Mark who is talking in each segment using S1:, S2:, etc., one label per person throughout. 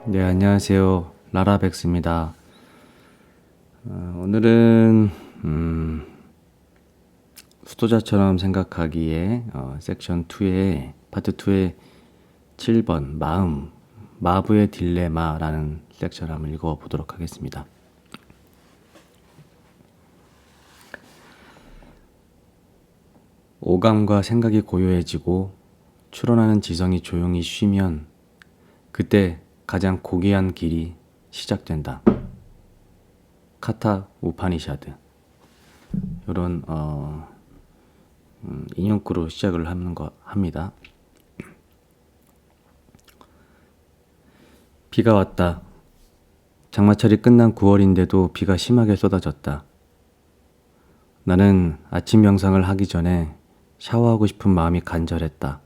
S1: 네, 안녕하세요. 라라백스입니다. 오늘은 수도자처럼 생각하기에 섹션 2의 파트 2의 7번 마부의 딜레마라는 섹션을 한번 읽어보도록 하겠습니다. 오감과 생각이 고요해지고 추론하는 지성이 조용히 쉬면 그때 가장 고귀한 길이 시작된다. 카타 우파니샤드. 이런 인용구로 시작을 합니다. 비가 왔다. 장마철이 끝난 9월인데도 비가 심하게 쏟아졌다. 나는 아침 명상을 하기 전에 샤워하고 싶은 마음이 간절했다.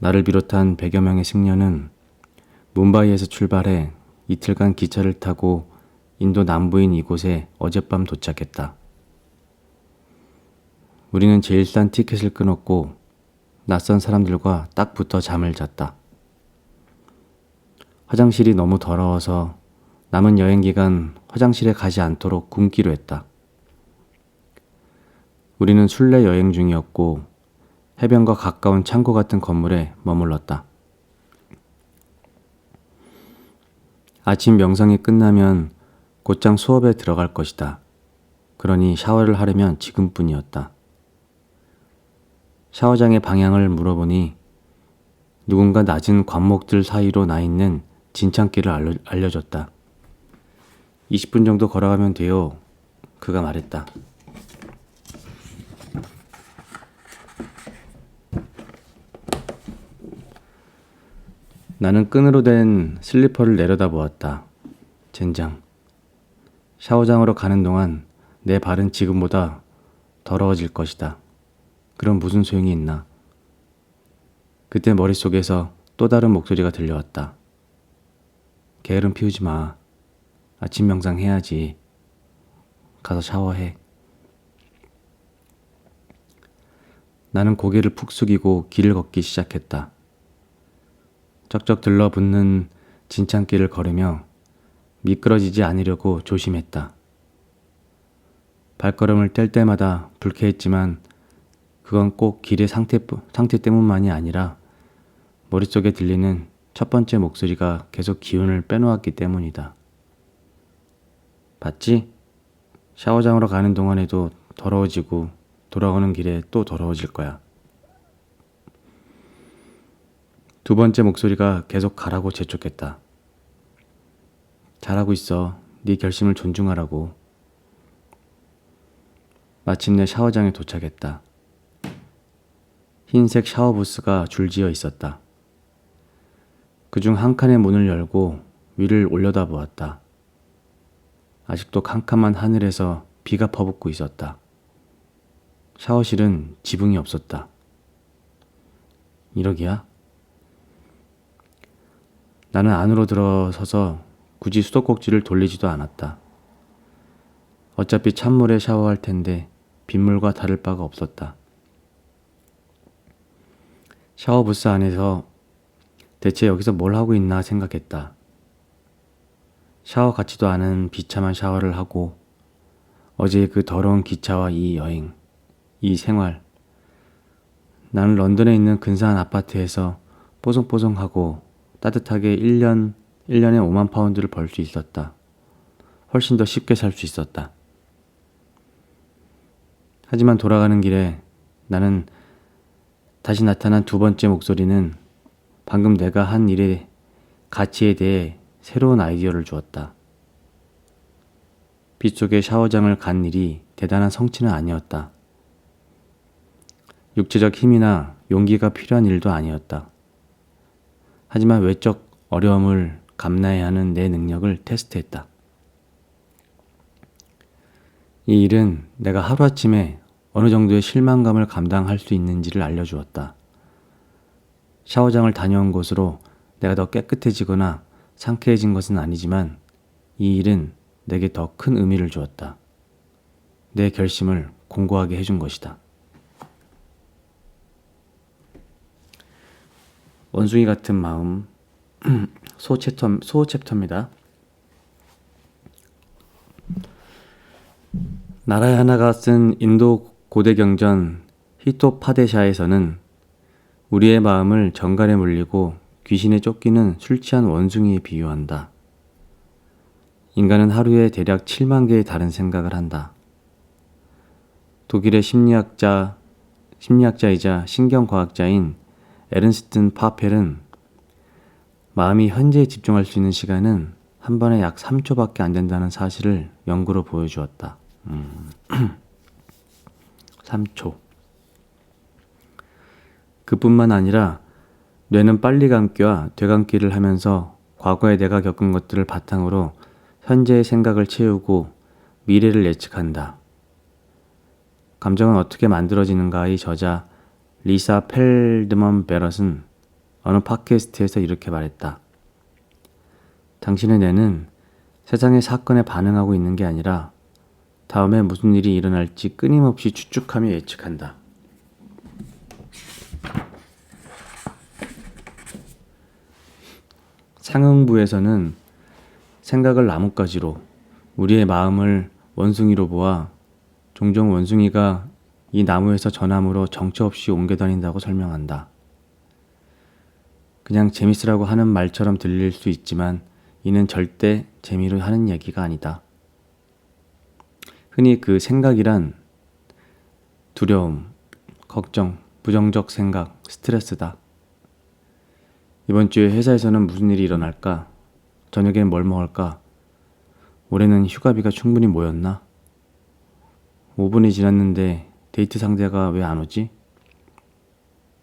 S1: 나를 비롯한 100여 명의 승려는 뭄바이에서 출발해 이틀간 기차를 타고 인도 남부인 이곳에 어젯밤 도착했다. 우리는 제일 싼 티켓을 끊었고 낯선 사람들과 딱 붙어 잠을 잤다. 화장실이 너무 더러워서 남은 여행 기간 화장실에 가지 않도록 굶기로 했다. 우리는 순례 여행 중이었고 해변과 가까운 창고 같은 건물에 머물렀다. 아침 명상이 끝나면 곧장 수업에 들어갈 것이다. 그러니 샤워를 하려면 지금뿐이었다. 샤워장의 방향을 물어보니 누군가 낮은 관목들 사이로 나 있는 진창길을 알려줬다. 20분 정도 걸어가면 돼요. 그가 말했다. 나는 끈으로 된 슬리퍼를 내려다보았다. 젠장. 샤워장으로 가는 동안 내 발은 지금보다 더러워질 것이다. 그럼 무슨 소용이 있나? 그때 머릿속에서 또 다른 목소리가 들려왔다. 게으름 피우지 마. 아침 명상 해야지. 가서 샤워해. 나는 고개를 푹 숙이고 길을 걷기 시작했다. 쩍쩍 들러붙는 진창길을 걸으며 미끄러지지 않으려고 조심했다. 발걸음을 뗄 때마다 불쾌했지만 그건 꼭 길의 상태 때문만이 아니라 머릿속에 들리는 첫 번째 목소리가 계속 기운을 빼놓았기 때문이다. 봤지? 샤워장으로 가는 동안에도 더러워지고 돌아오는 길에 또 더러워질 거야. 두 번째 목소리가 계속 가라고 재촉했다. 잘하고 있어. 네 결심을 존중하라고. 마침내 샤워장에 도착했다. 흰색 샤워부스가 줄지어 있었다. 그중 한 칸의 문을 열고 위를 올려다보았다. 아직도 캄캄한 하늘에서 비가 퍼붓고 있었다. 샤워실은 지붕이 없었다. 이러기야? 나는 안으로 들어서서 굳이 수도꼭지를 돌리지도 않았다. 어차피 찬물에 샤워할 텐데 빗물과 다를 바가 없었다. 샤워부스 안에서 대체 여기서 뭘 하고 있나 생각했다. 샤워 같지도 않은 비참한 샤워를 하고 어제 그 더러운 기차와 이 여행, 이 생활. 나는 런던에 있는 근사한 아파트에서 뽀송뽀송하고 따뜻하게 1년에 5만 파운드를 벌 수 있었다. 훨씬 더 쉽게 살 수 있었다. 하지만 돌아가는 길에 나는 다시 나타난 두 번째 목소리는 방금 내가 한 일의 가치에 대해 새로운 아이디어를 주었다. 빗속에 샤워장을 간 일이 대단한 성취는 아니었다. 육체적 힘이나 용기가 필요한 일도 아니었다. 하지만 외적 어려움을 감내해야 하는 내 능력을 테스트했다. 이 일은 내가 하루아침에 어느 정도의 실망감을 감당할 수 있는지를 알려주었다. 샤워장을 다녀온 곳으로 내가 더 깨끗해지거나 상쾌해진 것은 아니지만 이 일은 내게 더 큰 의미를 주었다. 내 결심을 공고하게 해준 것이다. 원숭이 같은 마음. 소챕터입니다. 나라야나가 쓴 인도 고대 경전 히토파데샤에서는 우리의 마음을 정갈에 물리고 귀신에 쫓기는 술 취한 원숭이에 비유한다. 인간은 하루에 대략 7만 개의 다른 생각을 한다. 독일의 심리학자이자 신경과학자인 에른스트 파펠은 마음이 현재에 집중할 수 있는 시간은 한 번에 약 3초밖에 안 된다는 사실을 연구로 보여주었다. 3초. 그뿐만 아니라 뇌는 빨리 감기와 되감기를 하면서 과거에 내가 겪은 것들을 바탕으로 현재의 생각을 채우고 미래를 예측한다. 감정은 어떻게 만들어지는가의 저자 리사 펠드먼 베럿은 어느 팟캐스트에서 이렇게 말했다. 당신의 뇌는 세상의 사건에 반응하고 있는 게 아니라 다음에 무슨 일이 일어날지 끊임없이 추측하며 예측한다. 상응부에서는 생각을 나뭇가지로, 우리의 마음을 원숭이로 보아 종종 원숭이가 이 나무에서 저 나무로 정처 없이 옮겨 다닌다고 설명한다. 그냥 재밌으라고 하는 말처럼 들릴 수 있지만 이는 절대 재미로 하는 얘기가 아니다. 흔히 그 생각이란 두려움, 걱정, 부정적 생각, 스트레스다. 이번 주에 회사에서는 무슨 일이 일어날까? 저녁엔 뭘 먹을까? 올해는 휴가비가 충분히 모였나? 5분이 지났는데 데이트 상대가 왜 안 오지?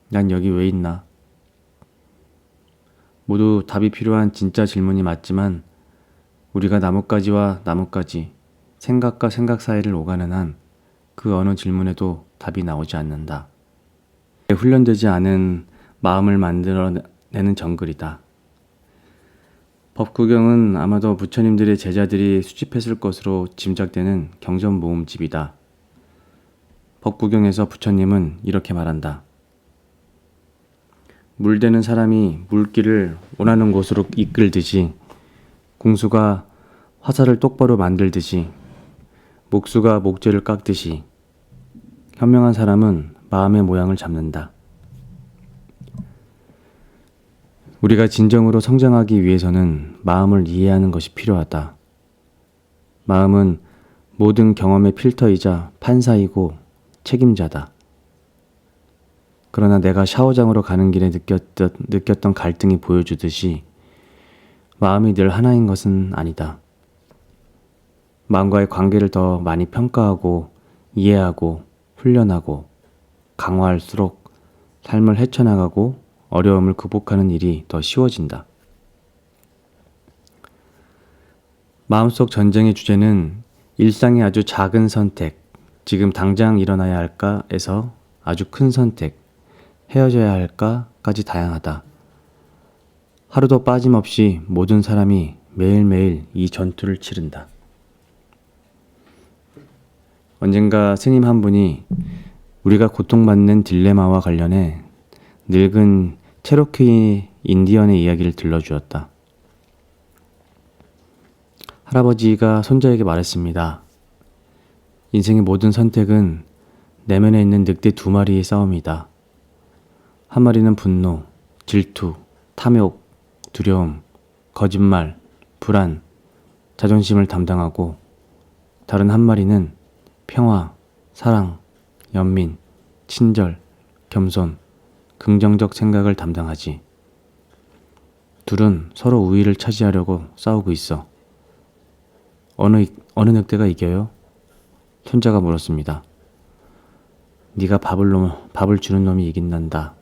S1: 난 여기 왜 있나? 모두 답이 필요한 진짜 질문이 맞지만 우리가 나뭇가지와 나뭇가지, 생각과 생각 사이를 오가는 한 그 어느 질문에도 답이 나오지 않는다. 훈련되지 않은 마음을 만들어내는 정글이다. 법구경은 아마도 부처님들의 제자들이 수집했을 것으로 짐작되는 경전 모음집이다. 법구경에서 부처님은 이렇게 말한다. 물대는 사람이 물길을 원하는 곳으로 이끌듯이, 궁수가 화살을 똑바로 만들듯이, 목수가 목재를 깎듯이 현명한 사람은 마음의 모양을 잡는다. 우리가 진정으로 성장하기 위해서는 마음을 이해하는 것이 필요하다. 마음은 모든 경험의 필터이자 판사이고 책임자다. 그러나 내가 샤워장으로 가는 길에 느꼈던 갈등이 보여주듯이 마음이 늘 하나인 것은 아니다. 마음과의 관계를 더 많이 평가하고 이해하고 훈련하고 강화할수록 삶을 헤쳐나가고 어려움을 극복하는 일이 더 쉬워진다. 마음속 전쟁의 주제는 일상의 아주 작은 선택, 지금 당장 일어나야 할까에서 아주 큰 선택, 헤어져야 할까까지 다양하다. 하루도 빠짐없이 모든 사람이 매일매일 이 전투를 치른다. 언젠가 스님 한 분이 우리가 고통받는 딜레마와 관련해 늙은 체로키 인디언의 이야기를 들려주었다. 할아버지가 손자에게 말했습니다. 인생의 모든 선택은 내면에 있는 늑대 2마리의 싸움이다. 한 마리는 분노, 질투, 탐욕, 두려움, 거짓말, 불안, 자존심을 담당하고 다른 한 마리는 평화, 사랑, 연민, 친절, 겸손, 긍정적 생각을 담당하지. 둘은 서로 우위를 차지하려고 싸우고 있어. 어느 늑대가 이겨요? 손자가 물었습니다. 네가 밥을 주는 놈이 이긴단다.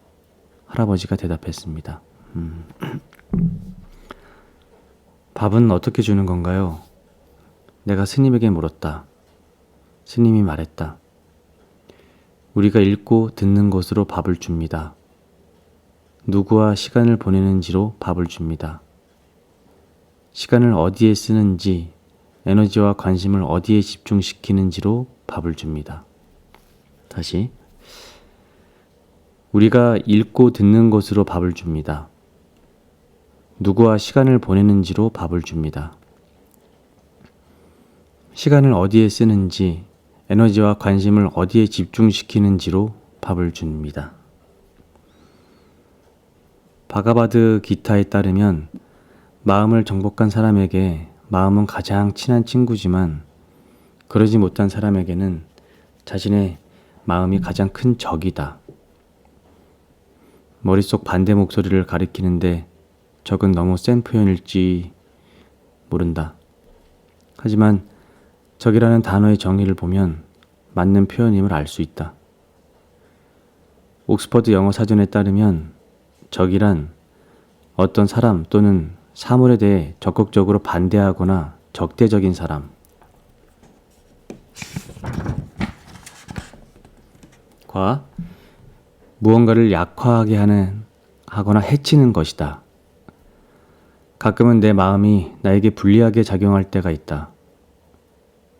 S1: 할아버지가 대답했습니다. 밥은 어떻게 주는 건가요? 내가 스님에게 물었다. 스님이 말했다. 우리가 읽고 듣는 것으로 밥을 줍니다. 누구와 시간을 보내는지로 밥을 줍니다. 시간을 어디에 쓰는지, 에너지와 관심을 어디에 집중시키는지로 밥을 줍니다. 다시. 우리가 읽고 듣는 것으로 밥을 줍니다. 누구와 시간을 보내는지로 밥을 줍니다. 시간을 어디에 쓰는지, 에너지와 관심을 어디에 집중시키는지로 밥을 줍니다. 바가바드 기타에 따르면 마음을 정복한 사람에게 마음은 가장 친한 친구지만 그러지 못한 사람에게는 자신의 마음이 가장 큰 적이다. 머릿속 반대 목소리를 가리키는데 적은 너무 센 표현일지 모른다. 하지만 적이라는 단어의 정의를 보면 맞는 표현임을 알 수 있다. 옥스퍼드 영어 사전에 따르면 적이란 어떤 사람 또는 사물에 대해 적극적으로 반대하거나 적대적인 사람, 과 무언가를 약화하게 하거나 해치는 것이다. 가끔은 내 마음이 나에게 불리하게 작용할 때가 있다.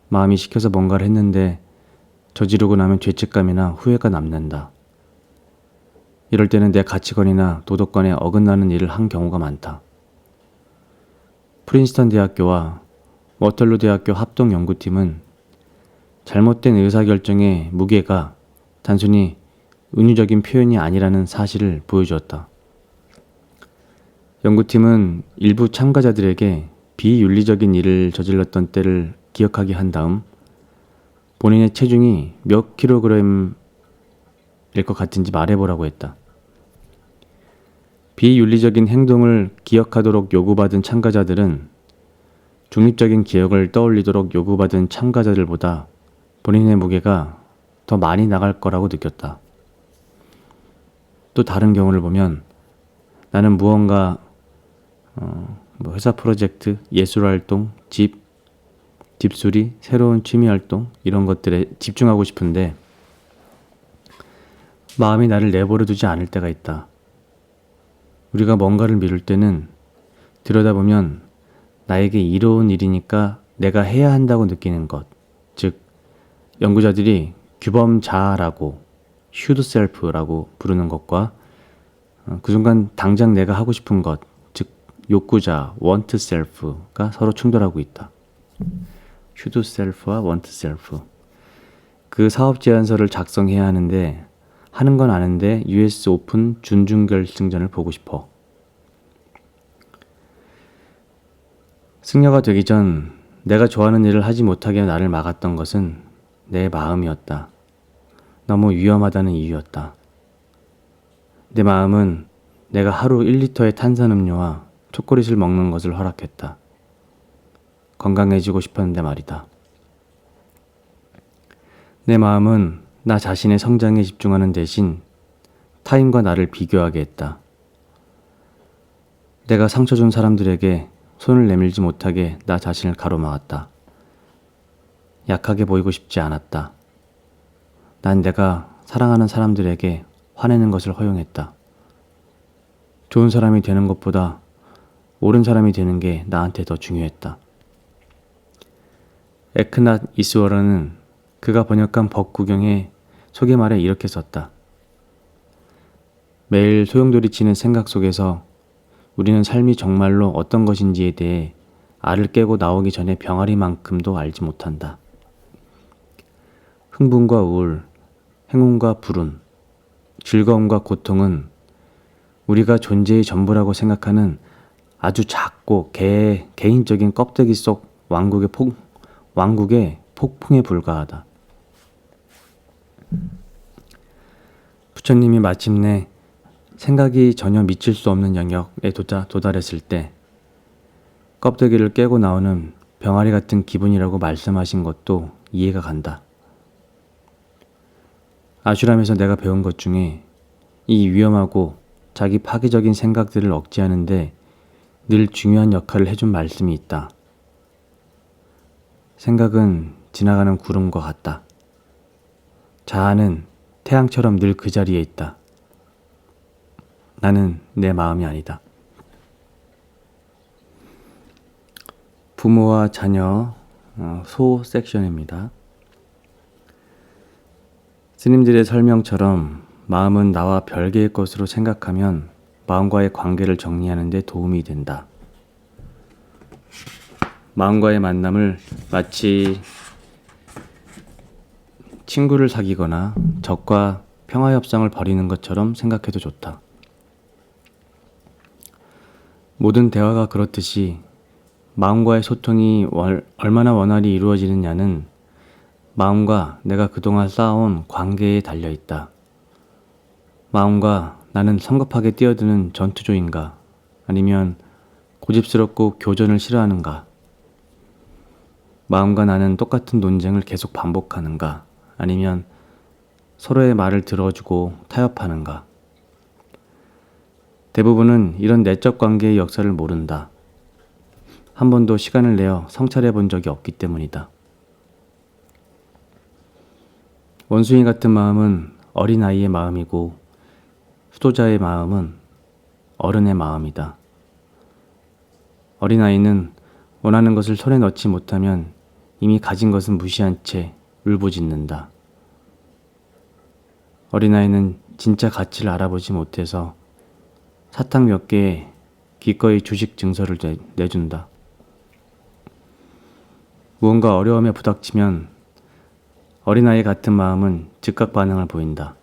S1: 마음이 시켜서 뭔가를 했는데 저지르고 나면 죄책감이나 후회가 남는다. 이럴 때는 내 가치관이나 도덕관에 어긋나는 일을 한 경우가 많다. 프린스턴 대학교와 워털루 대학교 합동 연구팀은 잘못된 의사결정의 무게가 단순히 은유적인 표현이 아니라는 사실을 보여주었다. 연구팀은 일부 참가자들에게 비윤리적인 일을 저질렀던 때를 기억하게 한 다음 본인의 체중이 몇 킬로그램일 것 같은지 말해보라고 했다. 비윤리적인 행동을 기억하도록 요구받은 참가자들은 중립적인 기억을 떠올리도록 요구받은 참가자들보다 본인의 무게가 더 많이 나갈 거라고 느꼈다. 또 다른 경우를 보면 나는 무언가 회사 프로젝트, 예술활동, 집수리, 새로운 취미활동 이런 것들에 집중하고 싶은데 마음이 나를 내버려 두지 않을 때가 있다. 우리가 뭔가를 미룰 때는 들여다보면 나에게 이로운 일이니까 내가 해야 한다고 느끼는 것, 즉 연구자들이 규범자아라고 should self라고 부르는 것과 그 순간 당장 내가 하고 싶은 것, 즉 욕구자 want self가 서로 충돌하고 있다. should self와 want self. 그 사업 제안서를 작성해야 하는데 하는 건 아는데 US 오픈 준중결승전을 보고 싶어. 승려가 되기 전 내가 좋아하는 일을 하지 못하게 나를 막았던 것은 내 마음이었다. 너무 위험하다는 이유였다. 내 마음은 내가 하루 1리터의 탄산음료와 초콜릿을 먹는 것을 허락했다. 건강해지고 싶었는데 말이다. 내 마음은 나 자신의 성장에 집중하는 대신 타인과 나를 비교하게 했다. 내가 상처 준 사람들에게 손을 내밀지 못하게 나 자신을 가로막았다. 약하게 보이고 싶지 않았다. 난 내가 사랑하는 사람들에게 화내는 것을 허용했다. 좋은 사람이 되는 것보다 옳은 사람이 되는 게 나한테 더 중요했다. 에크낫 이스워러는 그가 번역한 법구경에 소개 말에 이렇게 썼다. 매일 소용돌이치는 생각 속에서 우리는 삶이 정말로 어떤 것인지에 대해 알을 깨고 나오기 전에 병아리만큼도 알지 못한다. 흥분과 우울, 행운과 불운, 즐거움과 고통은 우리가 존재의 전부라고 생각하는 아주 작고 개인적인 껍데기 속 왕국의 폭풍에 불과하다. 부처님이 마침내 생각이 전혀 미칠 수 없는 영역에 도달했을 때 껍데기를 깨고 나오는 병아리 같은 기분이라고 말씀하신 것도 이해가 간다. 아슈람에서 내가 배운 것 중에 이 위험하고 자기 파괴적인 생각들을 억제하는데 늘 중요한 역할을 해준 말씀이 있다. 생각은 지나가는 구름과 같다. 자아는 태양처럼 늘 그 자리에 있다. 나는 내 마음이 아니다. 부모와 자녀 소 섹션입니다. 스님들의 설명처럼 마음은 나와 별개의 것으로 생각하면 마음과의 관계를 정리하는 데 도움이 된다. 마음과의 만남을 마치 친구를 사귀거나 적과 평화협상을 벌이는 것처럼 생각해도 좋다. 모든 대화가 그렇듯이 마음과의 소통이 얼마나 원활히 이루어지느냐는 마음과 내가 그동안 쌓아온 관계에 달려있다. 마음과 나는 성급하게 뛰어드는 전투조인가? 아니면 고집스럽고 교전을 싫어하는가? 마음과 나는 똑같은 논쟁을 계속 반복하는가? 아니면 서로의 말을 들어주고 타협하는가? 대부분은 이런 내적 관계의 역사를 모른다. 한 번도 시간을 내어 성찰해 본 적이 없기 때문이다. 원숭이 같은 마음은 어린아이의 마음이고 수도자의 마음은 어른의 마음이다. 어린아이는 원하는 것을 손에 넣지 못하면 이미 가진 것은 무시한 채 울부짖는다. 어린아이는 진짜 가치를 알아보지 못해서 사탕 몇 개에 기꺼이 주식 증서를 내준다. 무언가 어려움에 부닥치면 어린아이 같은 마음은 즉각 반응을 보인다.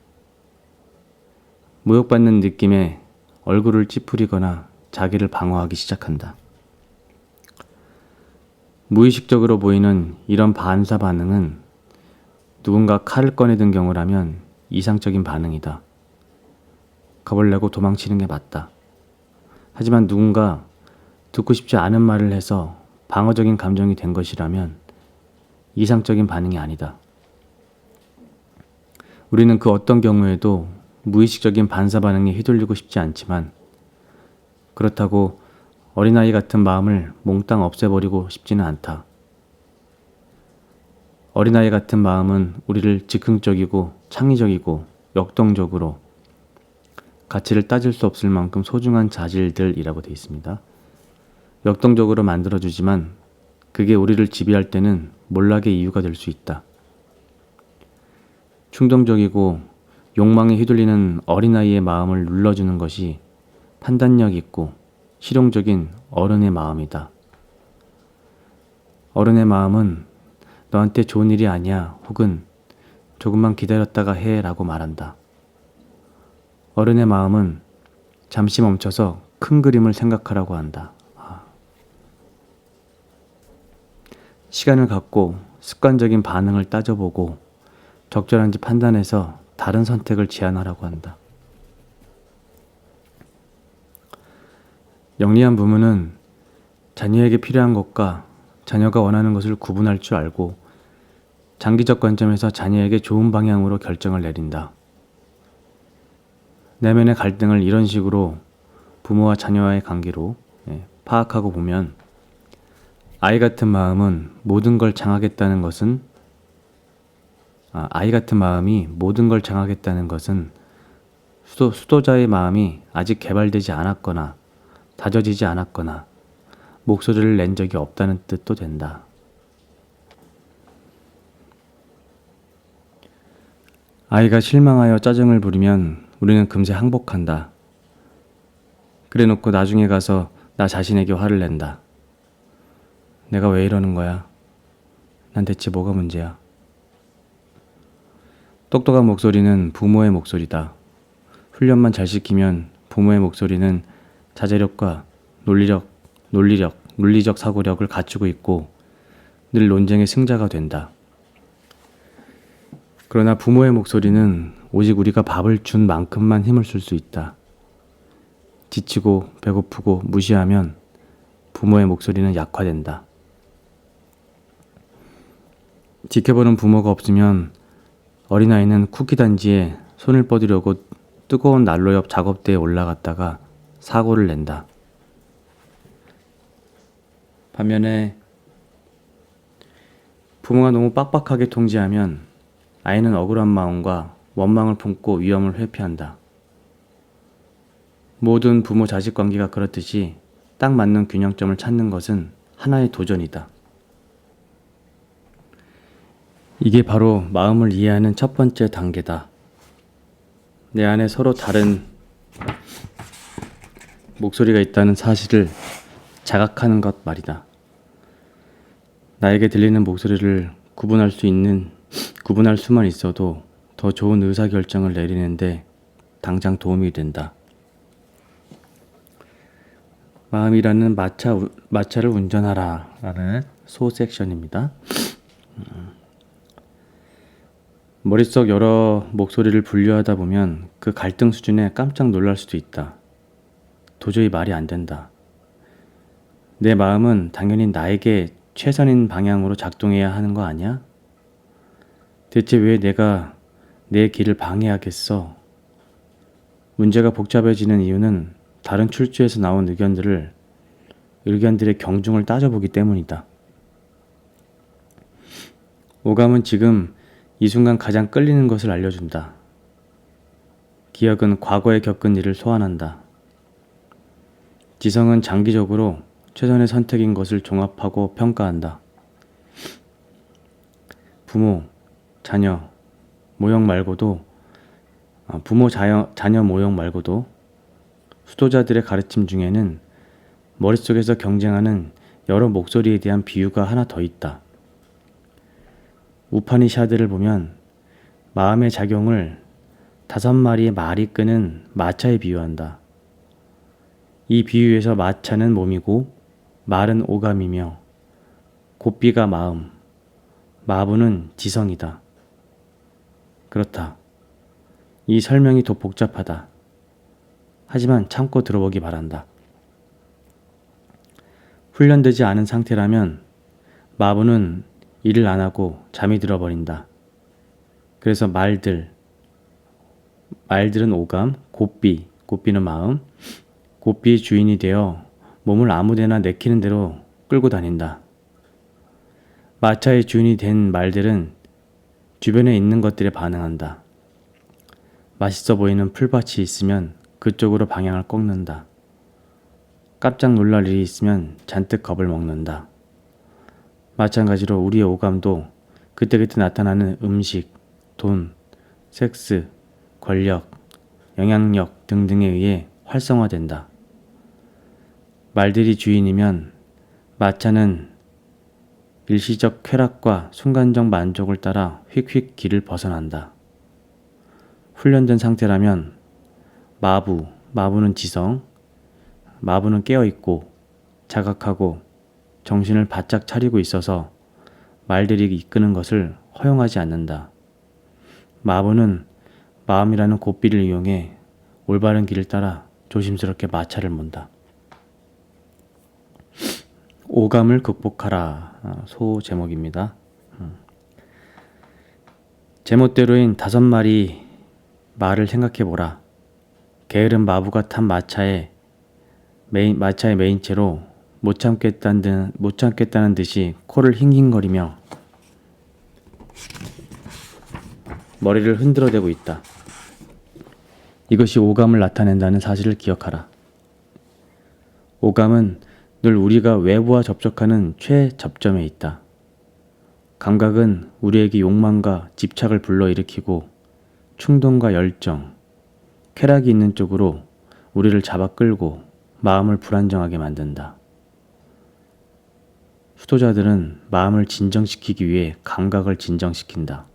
S1: 모욕받는 느낌에 얼굴을 찌푸리거나 자기를 방어하기 시작한다. 무의식적으로 보이는 이런 반사 반응은 누군가 칼을 꺼내든 경우라면 이상적인 반응이다. 겁을 내고 도망치는 게 맞다. 하지만 누군가 듣고 싶지 않은 말을 해서 방어적인 감정이 된 것이라면 이상적인 반응이 아니다. 우리는 그 어떤 경우에도 무의식적인 반사 반응에 휘둘리고 싶지 않지만 그렇다고 어린아이 같은 마음을 몽땅 없애버리고 싶지는 않다. 어린아이 같은 마음은 우리를 즉흥적이고 창의적이고 역동적으로 가치를 따질 수 없을 만큼 소중한 자질들이라고 되어 있습니다. 역동적으로 만들어주지만 그게 우리를 지배할 때는 몰락의 이유가 될 수 있다. 충동적이고 욕망에 휘둘리는 어린아이의 마음을 눌러주는 것이 판단력 있고 실용적인 어른의 마음이다. 어른의 마음은 너한테 좋은 일이 아니야 혹은 조금만 기다렸다가 해 라고 말한다. 어른의 마음은 잠시 멈춰서 큰 그림을 생각하라고 한다. 시간을 갖고 습관적인 반응을 따져보고 적절한지 판단해서 다른 선택을 제안하라고 한다. 영리한 부모는 자녀에게 필요한 것과 자녀가 원하는 것을 구분할 줄 알고 장기적 관점에서 자녀에게 좋은 방향으로 결정을 내린다. 내면의 갈등을 이런 식으로 부모와 자녀와의 관계로 파악하고 보면 아이 같은 마음이 모든 걸 장하겠다는 것은 수도자의 마음이 아직 개발되지 않았거나 다져지지 않았거나 목소리를 낸 적이 없다는 뜻도 된다. 아이가 실망하여 짜증을 부리면 우리는 금세 항복한다. 그래놓고 나중에 가서 나 자신에게 화를 낸다. 내가 왜 이러는 거야? 난 대체 뭐가 문제야? 똑똑한 목소리는 부모의 목소리다. 훈련만 잘 시키면 부모의 목소리는 자제력과 논리적 사고력을 갖추고 있고 늘 논쟁의 승자가 된다. 그러나 부모의 목소리는 오직 우리가 밥을 준 만큼만 힘을 쓸 수 있다. 지치고 배고프고 무시하면 부모의 목소리는 약화된다. 지켜보는 부모가 없으면 어린아이는 쿠키 단지에 손을 뻗으려고 뜨거운 난로 옆 작업대에 올라갔다가 사고를 낸다. 반면에 부모가 너무 빡빡하게 통제하면 아이는 억울한 마음과 원망을 품고 위험을 회피한다. 모든 부모 자식 관계가 그렇듯이 딱 맞는 균형점을 찾는 것은 하나의 도전이다. 이게 바로 마음을 이해하는 첫 번째 단계다. 내 안에 서로 다른 목소리가 있다는 사실을 자각하는 것 말이다. 나에게 들리는 목소리를 구분할 수만 있어도 더 좋은 의사결정을 내리는데 당장 도움이 된다. 마음이라는 마차를 운전하라 라는 소 섹션입니다. 머릿속 여러 목소리를 분류하다 보면 그 갈등 수준에 깜짝 놀랄 수도 있다. 도저히 말이 안 된다. 내 마음은 당연히 나에게 최선인 방향으로 작동해야 하는 거 아니야? 대체 왜 내가 내 길을 방해하겠어? 문제가 복잡해지는 이유는 다른 출처에서 나온 의견들의 경중을 따져보기 때문이다. 오감은 지금 이 순간 가장 끌리는 것을 알려준다. 기억은 과거에 겪은 일을 소환한다. 지성은 장기적으로 최선의 선택인 것을 종합하고 평가한다. 부모, 자녀 모형 말고도 수도자들의 가르침 중에는 머릿속에서 경쟁하는 여러 목소리에 대한 비유가 하나 더 있다. 우파니샤드를 보면 마음의 작용을 5마리의 말이 끄는 마차에 비유한다. 이 비유에서 마차는 몸이고 말은 오감이며 고삐가 마음, 마부는 지성이다. 그렇다. 이 설명이 더 복잡하다. 하지만 참고 들어보기 바란다. 훈련되지 않은 상태라면 마부는 일을 안 하고 잠이 들어버린다. 그래서 말들은 오감, 고삐는 마음, 고삐의 주인이 되어 몸을 아무데나 내키는 대로 끌고 다닌다. 마차의 주인이 된 말들은 주변에 있는 것들에 반응한다. 맛있어 보이는 풀밭이 있으면 그쪽으로 방향을 꺾는다. 깜짝 놀랄 일이 있으면 잔뜩 겁을 먹는다. 마찬가지로 우리의 오감도 그때그때 나타나는 음식, 돈, 섹스, 권력, 영향력 등등에 의해 활성화된다. 말들이 주인이면 마차는 일시적 쾌락과 순간적 만족을 따라 휙휙 길을 벗어난다. 훈련된 상태라면 마부는 지성, 마부는 깨어있고 자각하고 정신을 바짝 차리고 있어서 말들이 이끄는 것을 허용하지 않는다. 마부는 마음이라는 고삐를 이용해 올바른 길을 따라 조심스럽게 마차를 문다. 오감을 극복하라. 소 제목입니다. 제멋대로인 5마리 말을 생각해보라. 게으른 마부가 탄 마차의 메인체로 못 참겠다는 듯이 코를 힝힝거리며 머리를 흔들어대고 있다. 이것이 오감을 나타낸다는 사실을 기억하라. 오감은 늘 우리가 외부와 접촉하는 최접점에 있다. 감각은 우리에게 욕망과 집착을 불러일으키고 충동과 열정, 쾌락이 있는 쪽으로 우리를 잡아 끌고 마음을 불안정하게 만든다. 수도자들은 마음을 진정시키기 위해 감각을 진정시킨다.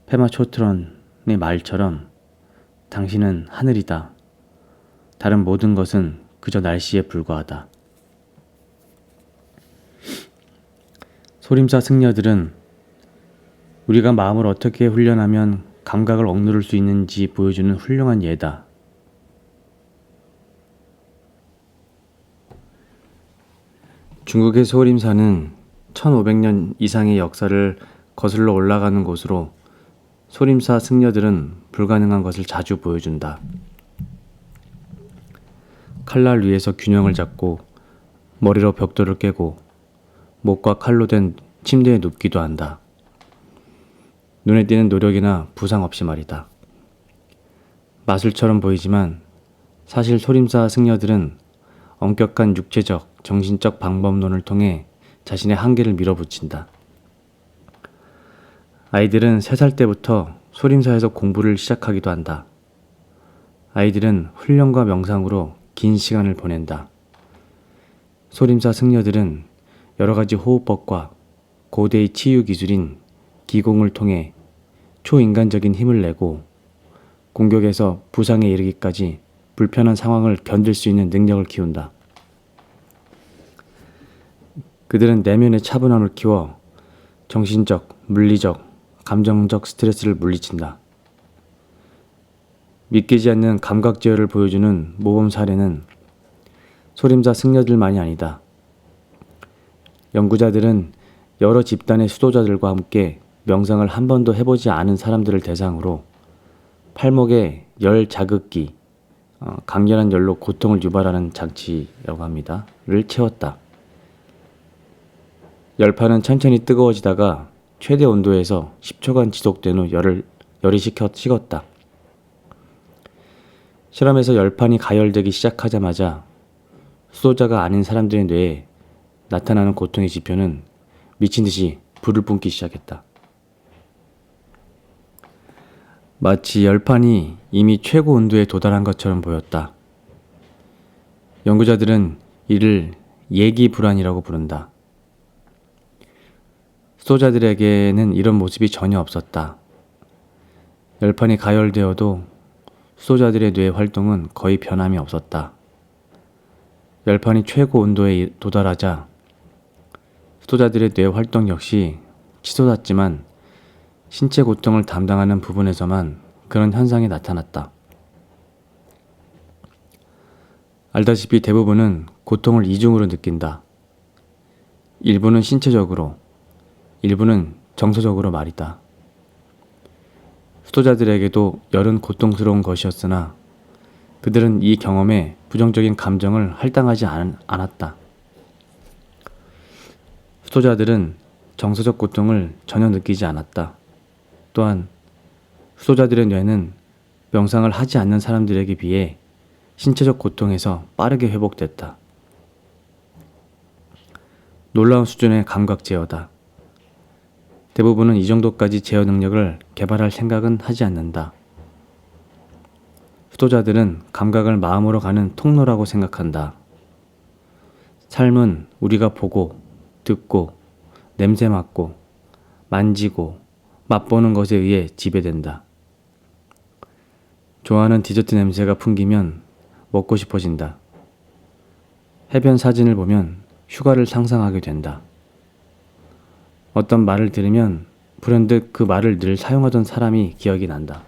S1: 페마 초트런의 말처럼 당신은 하늘이다. 다른 모든 것은 그저 날씨에 불과하다. 소림사 승려들은 우리가 마음을 어떻게 훈련하면 감각을 억누를 수 있는지 보여주는 훌륭한 예다. 중국의 소림사는 1500년 이상의 역사를 거슬러 올라가는 곳으로 소림사 승려들은 불가능한 것을 자주 보여준다. 칼날 위에서 균형을 잡고 머리로 벽돌을 깨고 목과 칼로 된 침대에 눕기도 한다. 눈에 띄는 노력이나 부상 없이 말이다. 마술처럼 보이지만 사실 소림사 승려들은 엄격한 육체적, 정신적 방법론을 통해 자신의 한계를 밀어붙인다. 아이들은 3살 때부터 소림사에서 공부를 시작하기도 한다. 아이들은 훈련과 명상으로 긴 시간을 보낸다. 소림사 승려들은 여러 가지 호흡법과 고대의 치유 기술인 기공을 통해 초인간적인 힘을 내고 공격에서 부상에 이르기까지 불편한 상황을 견딜 수 있는 능력을 키운다. 그들은 내면의 차분함을 키워 정신적, 물리적, 감정적 스트레스를 물리친다. 믿기지 않는 감각 제어를 보여주는 모범 사례는 소림사 승려들만이 아니다. 연구자들은 여러 집단의 수도자들과 함께 명상을 한 번도 해보지 않은 사람들을 대상으로 팔목에 열 자극기, 강렬한 열로 고통을 유발하는 장치라고 합니다.를 채웠다. 열판은 천천히 뜨거워지다가 최대 온도에서 10초간 지속된 후 열이 식었다. 실험에서 열판이 가열되기 시작하자마자 수도자가 아닌 사람들의 뇌에 나타나는 고통의 지표는 미친 듯이 불을 뿜기 시작했다. 마치 열판이 이미 최고 온도에 도달한 것처럼 보였다. 연구자들은 이를 예기불안이라고 부른다. 수도자들에게는 이런 모습이 전혀 없었다. 열판이 가열되어도 수도자들의 뇌 활동은 거의 변함이 없었다. 열판이 최고 온도에 도달하자 수도자들의 뇌 활동 역시 치솟았지만 신체 고통을 담당하는 부분에서만 그런 현상이 나타났다. 알다시피 대부분은 고통을 이중으로 느낀다. 일부는 신체적으로, 일부는 정서적으로 말이다. 수도자들에게도 열은 고통스러운 것이었으나 그들은 이 경험에 부정적인 감정을 할당하지 않았다. 수도자들은 정서적 고통을 전혀 느끼지 않았다. 또한 수도자들의 뇌는 명상을 하지 않는 사람들에게 비해 신체적 고통에서 빠르게 회복됐다. 놀라운 수준의 감각 제어다. 대부분은 이 정도까지 제어 능력을 개발할 생각은 하지 않는다. 수도자들은 감각을 마음으로 가는 통로라고 생각한다. 삶은 우리가 보고, 듣고, 냄새 맡고, 만지고, 맛보는 것에 의해 지배된다. 좋아하는 디저트 냄새가 풍기면 먹고 싶어진다. 해변 사진을 보면 휴가를 상상하게 된다. 어떤 말을 들으면 불현듯 그 말을 늘 사용하던 사람이 기억이 난다.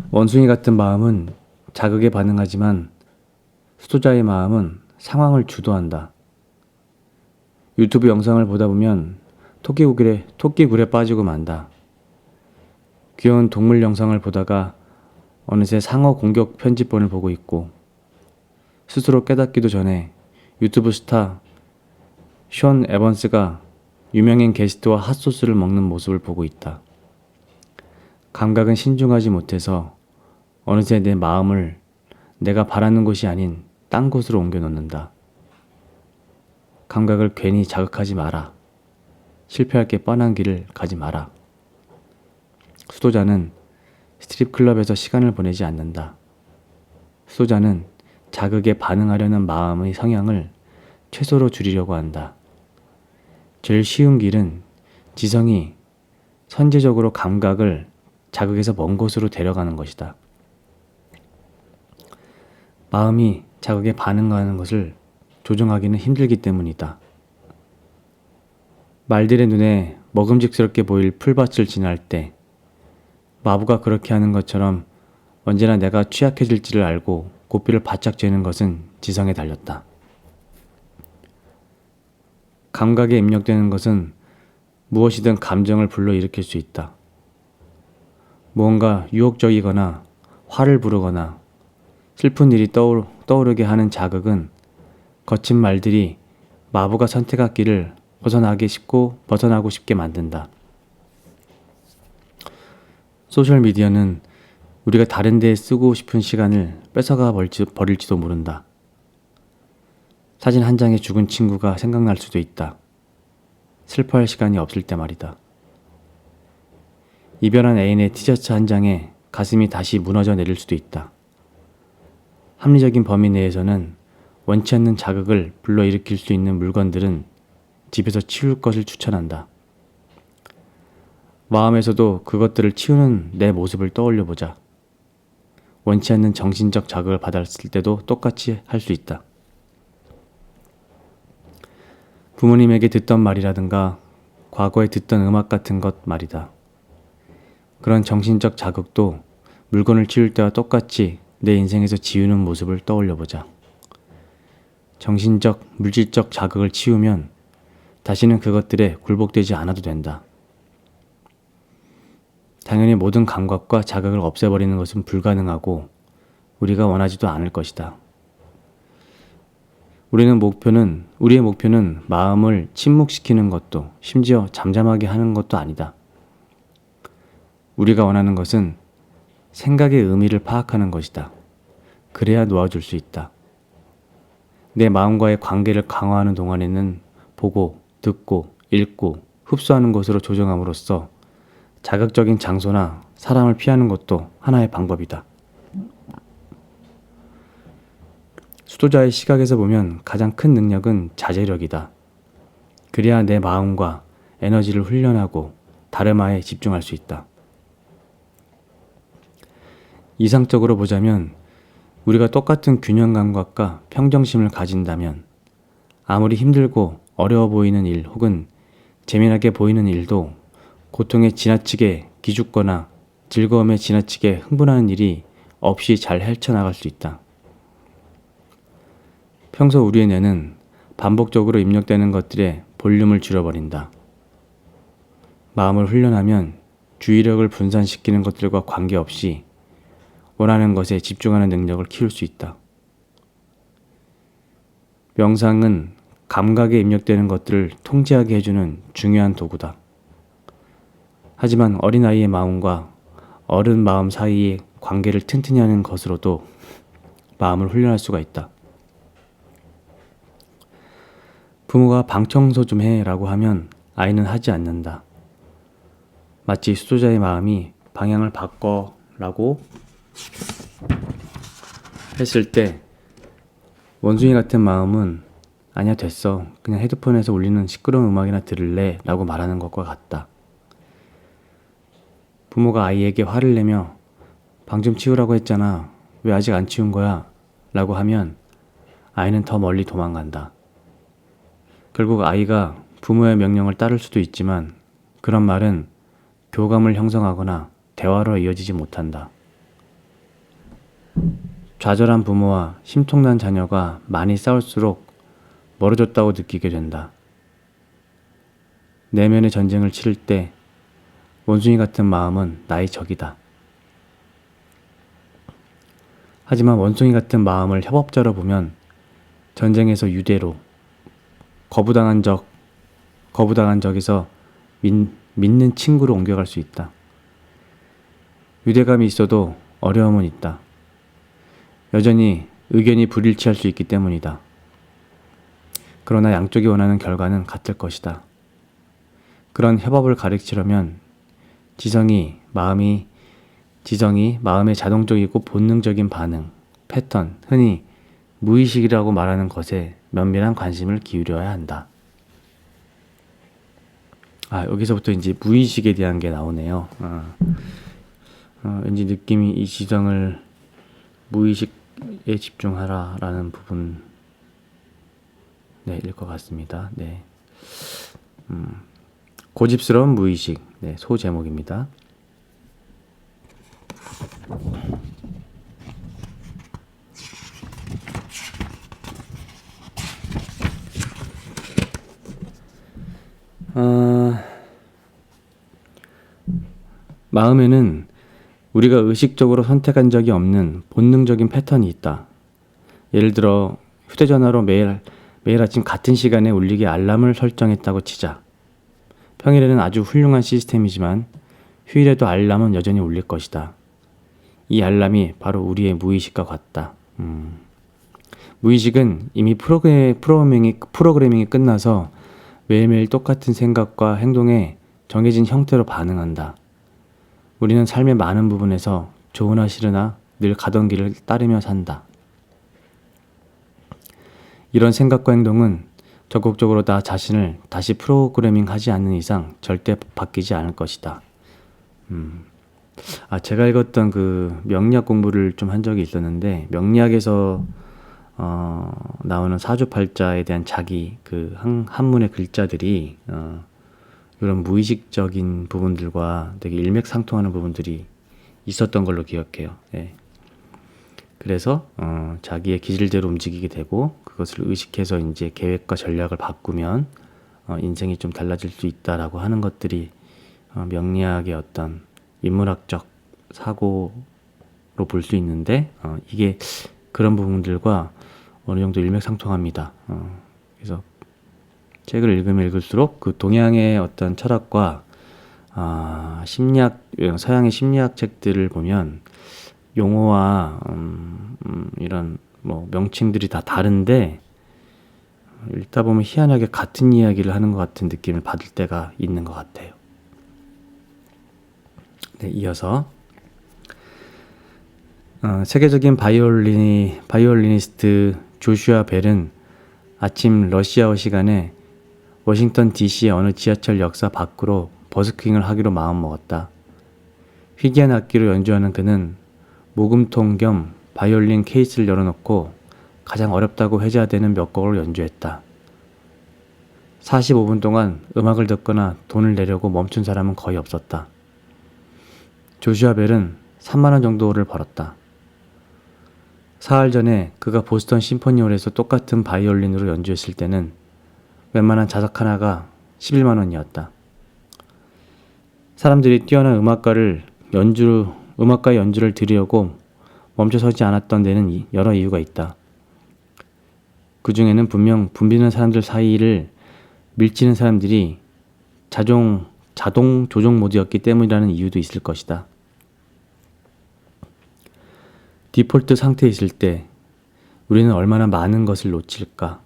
S1: 원숭이 같은 마음은 자극에 반응하지만 수도자의 마음은 상황을 주도한다. 유튜브 영상을 보다 보면 토끼굴에 빠지고 만다. 귀여운 동물 영상을 보다가 어느새 상어 공격 편집본을 보고 있고 스스로 깨닫기도 전에 유튜브 스타 션 에번스가 유명인 게스트와 핫소스를 먹는 모습을 보고 있다. 감각은 신중하지 못해서 어느새 내 마음을 내가 바라는 곳이 아닌 딴 곳으로 옮겨 놓는다. 감각을 괜히 자극하지 마라. 실패할 게 뻔한 길을 가지 마라. 수도자는 스트립클럽에서 시간을 보내지 않는다. 수도자는 자극에 반응하려는 마음의 성향을 최소로 줄이려고 한다. 제일 쉬운 길은 지성이 선제적으로 감각을 자극에서 먼 곳으로 데려가는 것이다. 마음이 자극에 반응하는 것을 조정하기는 힘들기 때문이다. 말들의 눈에 먹음직스럽게 보일 풀밭을 지날 때 마부가 그렇게 하는 것처럼 언제나 내가 취약해질지를 알고 고삐를 바짝 쬐는 것은 지성에 달렸다. 감각에 입력되는 것은 무엇이든 감정을 불러일으킬 수 있다. 무언가 유혹적이거나 화를 부르거나 슬픈 일이 떠오르게 하는 자극은 거친 말들이 마부가 선택한 길을 벗어나고 싶게 만든다. 소셜미디어는 우리가 다른 데에 쓰고 싶은 시간을 뺏어가 버릴지도 모른다. 사진 한 장에 죽은 친구가 생각날 수도 있다. 슬퍼할 시간이 없을 때 말이다. 이별한 애인의 티셔츠 한 장에 가슴이 다시 무너져 내릴 수도 있다. 합리적인 범위 내에서는 원치 않는 자극을 불러일으킬 수 있는 물건들은 집에서 치울 것을 추천한다. 마음에서도 그것들을 치우는 내 모습을 떠올려 보자. 원치 않는 정신적 자극을 받았을 때도 똑같이 할 수 있다. 부모님에게 듣던 말이라든가 과거에 듣던 음악 같은 것 말이다. 그런 정신적 자극도 물건을 치울 때와 똑같이 내 인생에서 지우는 모습을 떠올려 보자. 정신적, 물질적 자극을 치우면 다시는 그것들에 굴복되지 않아도 된다. 당연히 모든 감각과 자극을 없애버리는 것은 불가능하고 우리가 원하지도 않을 것이다. 우리의 목표는 마음을 침묵시키는 것도 심지어 잠잠하게 하는 것도 아니다. 우리가 원하는 것은 생각의 의미를 파악하는 것이다. 그래야 놓아줄 수 있다. 내 마음과의 관계를 강화하는 동안에는 보고, 듣고, 읽고, 흡수하는 것으로 조정함으로써 자극적인 장소나 사람을 피하는 것도 하나의 방법이다. 수도자의 시각에서 보면 가장 큰 능력은 자제력이다. 그래야 내 마음과 에너지를 훈련하고 다름아에 집중할 수 있다. 이상적으로 보자면 우리가 똑같은 균형 감각과 평정심을 가진다면 아무리 힘들고 어려워 보이는 일 혹은 재미나게 보이는 일도 고통에 지나치게 기죽거나 즐거움에 지나치게 흥분하는 일이 없이 잘 헤쳐나갈 수 있다. 평소 우리의 뇌는 반복적으로 입력되는 것들에 볼륨을 줄여버린다. 마음을 훈련하면 주의력을 분산시키는 것들과 관계없이 원하는 것에 집중하는 능력을 키울 수 있다. 명상은 감각에 입력되는 것들을 통제하게 해주는 중요한 도구다. 하지만 어린아이의 마음과 어른 마음 사이의 관계를 튼튼히 하는 것으로도 마음을 훈련할 수가 있다. 부모가 방 청소 좀 해 라고 하면 아이는 하지 않는다. 마치 수도자의 마음이 방향을 바꿔 라고 했을 때 원숭이 같은 마음은 아니야 됐어 그냥 헤드폰에서 울리는 시끄러운 음악이나 들을래 라고 말하는 것과 같다. 부모가 아이에게 화를 내며 방 좀 치우라고 했잖아 왜 아직 안 치운 거야 라고 하면 아이는 더 멀리 도망간다. 결국 아이가 부모의 명령을 따를 수도 있지만 그런 말은 교감을 형성하거나 대화로 이어지지 못한다. 좌절한 부모와 심통난 자녀가 많이 싸울수록 멀어졌다고 느끼게 된다. 내면의 전쟁을 치를 때 원숭이 같은 마음은 나의 적이다. 하지만 원숭이 같은 마음을 협업자로 보면 전쟁에서 유대로 거부당한 적에서 믿는 친구로 옮겨갈 수 있다. 유대감이 있어도 어려움은 있다. 여전히 의견이 불일치할 수 있기 때문이다. 그러나 양쪽이 원하는 결과는 같을 것이다. 그런 협업을 가르치려면 지성이 마음의 자동적이고 본능적인 반응, 패턴, 흔히 무의식이라고 말하는 것에 면밀한 관심을 기울여야 한다. 여기서부터 이제 무의식에 대한 게 나오네요. 왠지 느낌이 이 지성을 무의식에 집중하라라는 부분 일 것 같습니다. 네. 고집스러운 무의식. 네, 소 제목입니다. 마음에는 우리가 의식적으로 선택한 적이 없는 본능적인 패턴이 있다. 예를 들어 휴대전화로 매일 아침 같은 시간에 울리게 알람을 설정했다고 치자. 평일에는 아주 훌륭한 시스템이지만 휴일에도 알람은 여전히 울릴 것이다. 이 알람이 바로 우리의 무의식과 같다. 무의식은 이미 프로그래밍이 끝나서 매일매일 똑같은 생각과 행동에 정해진 형태로 반응한다. 우리는 삶의 많은 부분에서 좋으나 싫으나 늘 가던 길을 따르며 산다. 이런 생각과 행동은 적극적으로 나 자신을 다시 프로그래밍 하지 않는 이상 절대 바뀌지 않을 것이다. 제가 읽었던 그 명리학 공부를 좀 한 적이 있었는데, 명리학에서 나오는 사주팔자에 대한 자기 그 한문의 글자들이 이런 무의식적인 부분들과 되게 일맥상통하는 부분들이 있었던 걸로 기억해요. 예. 그래서 자기의 기질대로 움직이게 되고, 그것을 의식해서 이제 계획과 전략을 바꾸면 인생이 좀 달라질 수 있다라고 하는 것들이 명리학의 어떤 인문학적 사고로 볼 수 있는데, 이게 그런 부분들과 어느 정도 일맥상통합니다. 그래서 책을 읽으면 읽을수록 그 동양의 어떤 철학과 심리학, 서양의 심리학 책들을 보면 용어와 이런 뭐 명칭들이 다 다른데, 읽다 보면 희한하게 같은 이야기를 하는 것 같은 느낌을 받을 때가 있는 것 같아요. 네, 이어서 세계적인 바이올리니스트 조슈아 벨은 아침 러시아어 시간에 워싱턴 DC의 어느 지하철 역사 밖으로 버스킹을 하기로 마음먹었다. 희귀한 악기로 연주하는 그는 모금통 겸 바이올린 케이스를 열어놓고 가장 어렵다고 회자되는 몇 곡을 연주했다. 45분 동안 음악을 듣거나 돈을 내려고 멈춘 사람은 거의 없었다. 조슈아 벨은 3만 원 정도를 벌었다. 사흘 전에 그가 보스턴 심포니홀에서 똑같은 바이올린으로 연주했을 때는 웬만한 자석 하나가 11만 원이었다. 사람들이 뛰어난 음악가의 연주를 들으려고 멈춰서지 않았던 데는 여러 이유가 있다. 그 중에는 분명 붐비는 사람들 사이를 밀치는 사람들이 자동 조종 모드였기 때문이라는 이유도 있을 것이다. 디폴트 상태에 있을 때 우리는 얼마나 많은 것을 놓칠까?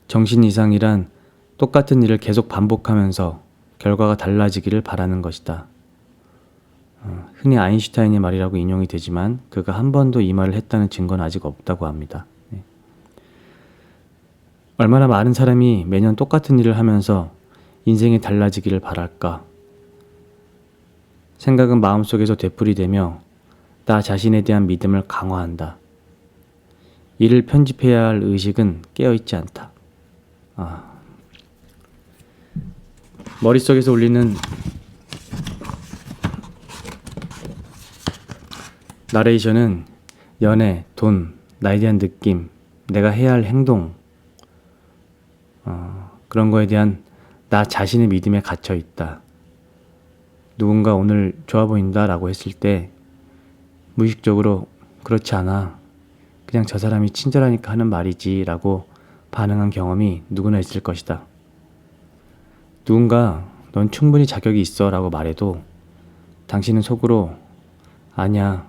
S1: 정신 이상이란 똑같은 일을 계속 반복하면서 결과가 달라지기를 바라는 것이다. 흔히 아인슈타인의 말이라고 인용이 되지만 그가 한 번도 이 말을 했다는 증거는 아직 없다고 합니다. 얼마나 많은 사람이 매년 똑같은 일을 하면서 인생이 달라지기를 바랄까? 생각은 마음속에서 되풀이되며 나 자신에 대한 믿음을 강화한다. 이를 편집해야 할 의식은 깨어있지 않다. 머릿속에서 울리는 나레이션은 연애, 돈, 나에 대한 느낌, 내가 해야 할 행동, 그런 거에 대한 나 자신의 믿음에 갇혀 있다. 누군가 오늘 좋아 보인다 라고 했을 때 무의식적으로 그렇지 않아, 그냥 저 사람이 친절하니까 하는 말이지 라고 반응한 경험이 누구나 있을 것이다. 누군가 넌 충분히 자격이 있어 라고 말해도 당신은 속으로 아니야,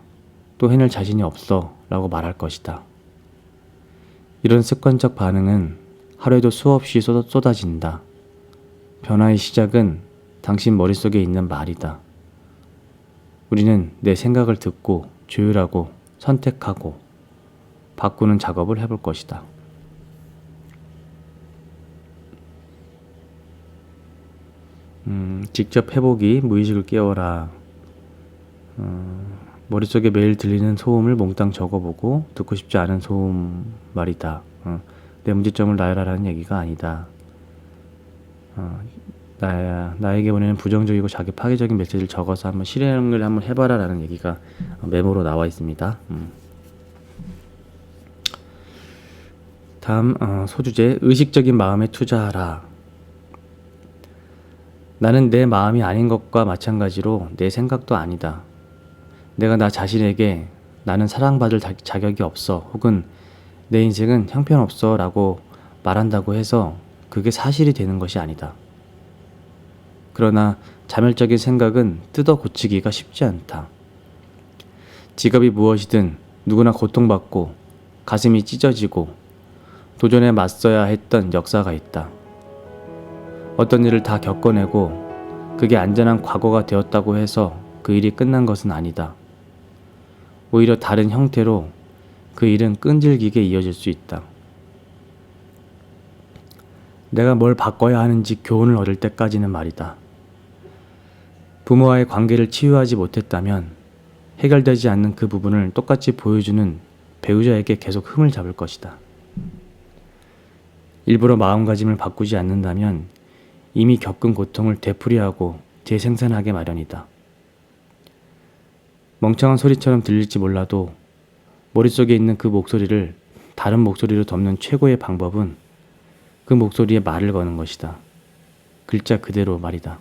S1: 또 해낼 자신이 없어 라고 말할 것이다. 이런 습관적 반응은 하루에도 수없이 쏟아진다. 변화의 시작은 당신 머릿속에 있는 말이다. 우리는 내 생각을 듣고 조율하고 선택하고 바꾸는 작업을 해볼 것이다. 직접 해보기, 무의식을 깨워라. 머릿속에 매일 들리는 소음을 몽땅 적어보고 듣고 싶지 않은 소음 말이다. 내 문제점을 나열하라는 얘기가 아니다. 나에게 보내는 부정적이고 자기 파괴적인 메시지를 적어서 한번 실행을 한번 해봐라 라는 얘기가 메모로 나와 있습니다. 다음 소주제, 의식적인 마음에 투자하라. 나는 내 마음이 아닌 것과 마찬가지로 내 생각도 아니다. 내가 나 자신에게 나는 사랑받을 자격이 없어, 혹은 내 인생은 형편없어 라고 말한다고 해서 그게 사실이 되는 것이 아니다. 그러나 자멸적인 생각은 뜯어 고치기가 쉽지 않다. 직업이 무엇이든 누구나 고통받고 가슴이 찢어지고 도전에 맞서야 했던 역사가 있다. 어떤 일을 다 겪어내고 그게 안전한 과거가 되었다고 해서 그 일이 끝난 것은 아니다. 오히려 다른 형태로 그 일은 끈질기게 이어질 수 있다. 내가 뭘 바꿔야 하는지 교훈을 얻을 때까지는 말이다. 부모와의 관계를 치유하지 못했다면 해결되지 않는 그 부분을 똑같이 보여주는 배우자에게 계속 흠을 잡을 것이다. 일부러 마음가짐을 바꾸지 않는다면 이미 겪은 고통을 되풀이하고 재생산하게 마련이다. 멍청한 소리처럼 들릴지 몰라도 머릿속에 있는 그 목소리를 다른 목소리로 덮는 최고의 방법은 그 목소리에 말을 거는 것이다. 글자 그대로 말이다.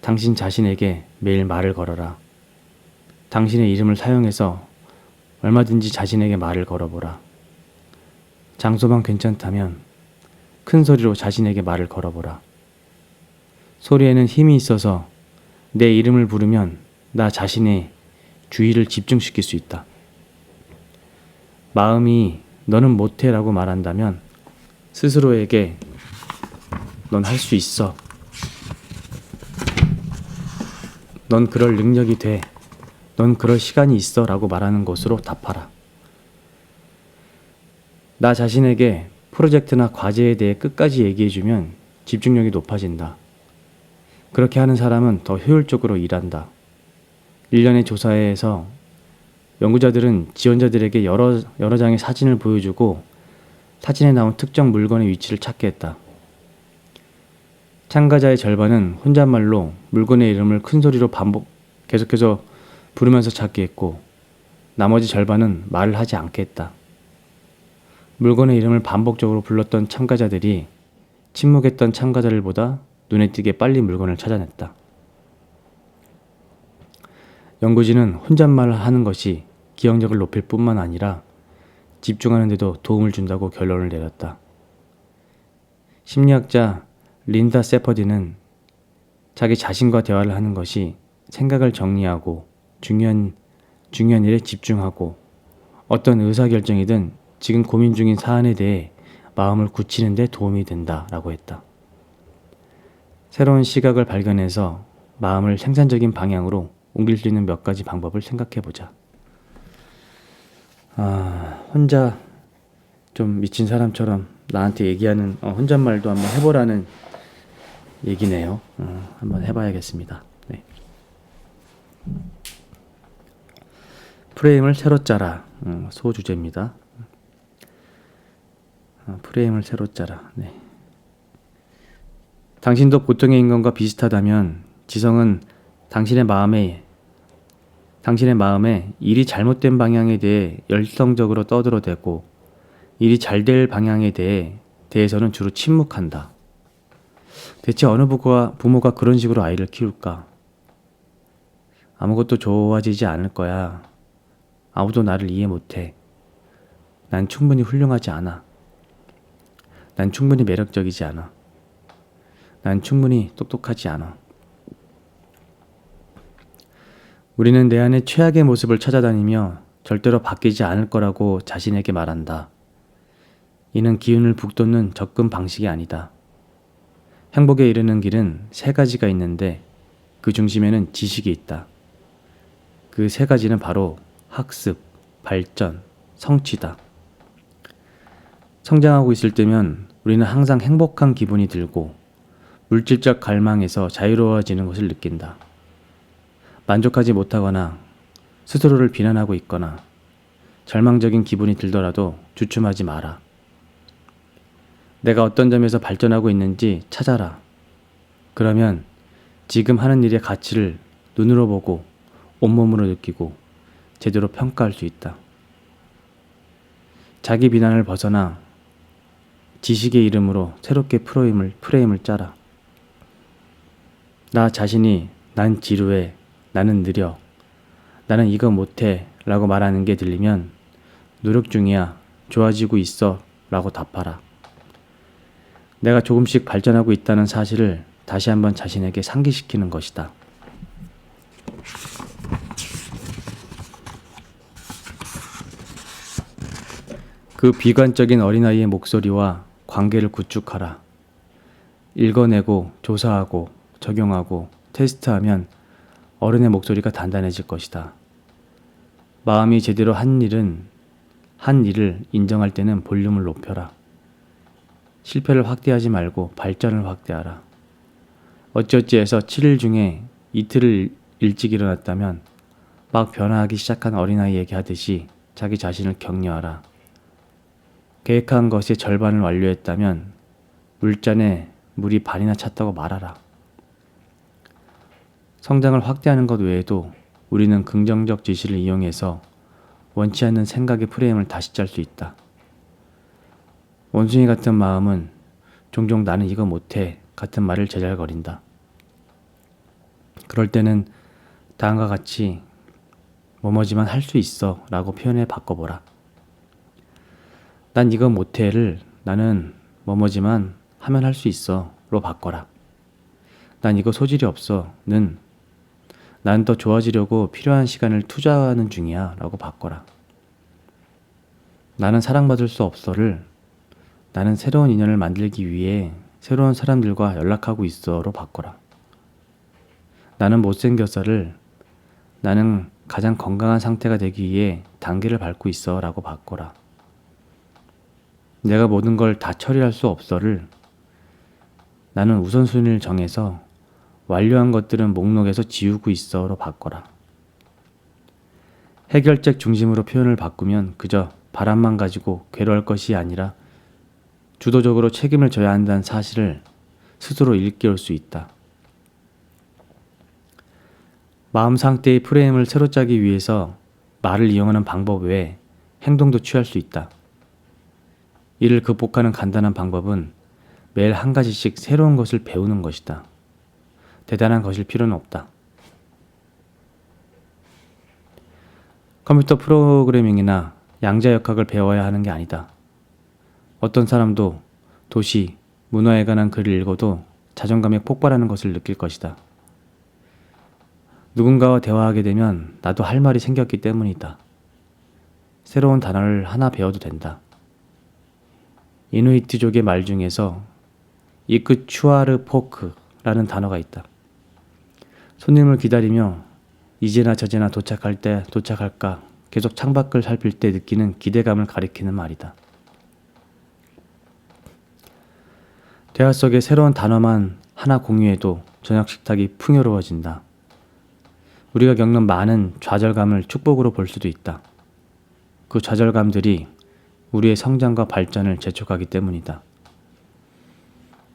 S1: 당신 자신에게 매일 말을 걸어라. 당신의 이름을 사용해서 얼마든지 자신에게 말을 걸어보라. 장소만 괜찮다면 큰 소리로 자신에게 말을 걸어보라. 소리에는 힘이 있어서 내 이름을 부르면 나 자신의 주의를 집중시킬 수 있다. 마음이 너는 못해 라고 말한다면 스스로에게 넌 할 수 있어. 넌 그럴 능력이 돼. 넌 그럴 시간이 있어 라고 말하는 것으로 답하라. 나 자신에게 프로젝트나 과제에 대해 끝까지 얘기해주면 집중력이 높아진다. 그렇게 하는 사람은 더 효율적으로 일한다. 일련의 조사에서 연구자들은 지원자들에게 여러 장의 사진을 보여주고 사진에 나온 특정 물건의 위치를 찾게 했다. 참가자의 절반은 혼잣말로 물건의 이름을 큰 소리로 계속해서 부르면서 찾게 했고, 나머지 절반은 말을 하지 않게 했다. 물건의 이름을 반복적으로 불렀던 참가자들이 침묵했던 참가자들보다 눈에 띄게 빨리 물건을 찾아냈다. 연구진은 혼잣말을 하는 것이 기억력을 높일 뿐만 아니라 집중하는 데도 도움을 준다고 결론을 내렸다. 심리학자 린다 세퍼디는 자기 자신과 대화를 하는 것이 생각을 정리하고 중요한 일에 집중하고 어떤 의사결정이든 지금 고민 중인 사안에 대해 마음을 굳히는 데 도움이 된다라고 했다. 새로운 시각을 발견해서 마음을 생산적인 방향으로 옮길 수 있는 몇 가지 방법을 생각해 보자. 혼자 좀 미친 사람처럼 나한테 얘기하는 혼잣말도 한번 해보라는 얘기네요. 한번 해봐야겠습니다. 네. 프레임을 새로 짜라. 소주제입니다. 프레임을 새로 짜라. 네. 당신도 보통의 인간과 비슷하다면 지성은 당신의 마음에 일이 잘못된 방향에 대해 열성적으로 떠들어대고 일이 잘 될 방향에 대해서는 주로 침묵한다. 대체 어느 부모가 그런 식으로 아이를 키울까? 아무것도 좋아지지 않을 거야. 아무도 나를 이해 못해. 난 충분히 훌륭하지 않아. 난 충분히 매력적이지 않아. 난 충분히 똑똑하지 않아. 우리는 내 안의 최악의 모습을 찾아다니며 절대로 바뀌지 않을 거라고 자신에게 말한다. 이는 기운을 북돋는 접근 방식이 아니다. 행복에 이르는 길은 세 가지가 있는데 그 중심에는 지식이 있다. 그 세 가지는 바로 학습, 발전, 성취다. 성장하고 있을 때면 우리는 항상 행복한 기분이 들고 물질적 갈망에서 자유로워지는 것을 느낀다. 만족하지 못하거나 스스로를 비난하고 있거나 절망적인 기분이 들더라도 주춤하지 마라. 내가 어떤 점에서 발전하고 있는지 찾아라. 그러면 지금 하는 일의 가치를 눈으로 보고 온몸으로 느끼고 제대로 평가할 수 있다. 자기 비난을 벗어나 지식의 이름으로 새롭게 프레임을 짜라. 나 자신이 난 지루해, 나는 느려, 나는 이거 못해 라고 말하는 게 들리면 노력 중이야, 좋아지고 있어 라고 답하라. 내가 조금씩 발전하고 있다는 사실을 다시 한번 자신에게 상기시키는 것이다. 그 비관적인 어린아이의 목소리와 관계를 구축하라. 읽어내고 조사하고 적용하고 테스트하면 어른의 목소리가 단단해질 것이다. 마음이 제대로 한 일을 인정할 때는 볼륨을 높여라. 실패를 확대하지 말고 발전을 확대하라. 어찌어찌해서 7일 중에 이틀을 일찍 일어났다면 막 변화하기 시작한 어린아이에게 하듯이 자기 자신을 격려하라. 계획한 것의 절반을 완료했다면 물잔에 물이 반이나 찼다고 말하라. 성장을 확대하는 것 외에도 우리는 긍정적 지시를 이용해서 원치 않는 생각의 프레임을 다시 짤 수 있다. 원숭이 같은 마음은 종종 나는 이거 못해 같은 말을 제잘거린다. 그럴 때는 다음과 같이 뭐뭐지만 할 수 있어 라고 표현해 바꿔보라. 난 이거 못해를 나는 뭐뭐지만 하면 할 수 있어 로 바꿔라. 난 이거 소질이 없어 는 난 더 좋아지려고 필요한 시간을 투자하는 중이야 라고 바꿔라. 나는 사랑받을 수 없어를 나는 새로운 인연을 만들기 위해 새로운 사람들과 연락하고 있어로 바꿔라. 나는 못생겼어를 나는 가장 건강한 상태가 되기 위해 단계를 밟고 있어 라고 바꿔라. 내가 모든 걸 다 처리할 수 없어를 나는 우선순위를 정해서 완료한 것들은 목록에서 지우고 있어로 바꿔라. 해결책 중심으로 표현을 바꾸면 그저 바람만 가지고 괴로울 것이 아니라 주도적으로 책임을 져야 한다는 사실을 스스로 일깨울 수 있다. 마음 상태의 프레임을 새로 짜기 위해서 말을 이용하는 방법 외에 행동도 취할 수 있다. 이를 극복하는 간단한 방법은 매일 한 가지씩 새로운 것을 배우는 것이다. 대단한 것일 필요는 없다. 컴퓨터 프로그래밍이나 양자역학을 배워야 하는 게 아니다. 어떤 사람도 도시, 문화에 관한 글을 읽어도 자존감이 폭발하는 것을 느낄 것이다. 누군가와 대화하게 되면 나도 할 말이 생겼기 때문이다. 새로운 단어를 하나 배워도 된다. 이누이트족의 말 중에서 이크추아르포크라는 단어가 있다. 손님을 기다리며 이제나 저제나 도착할까 계속 창밖을 살필 때 느끼는 기대감을 가리키는 말이다. 대화 속에 새로운 단어만 하나 공유해도 저녁 식탁이 풍요로워진다. 우리가 겪는 많은 좌절감을 축복으로 볼 수도 있다. 그 좌절감들이 우리의 성장과 발전을 재촉하기 때문이다.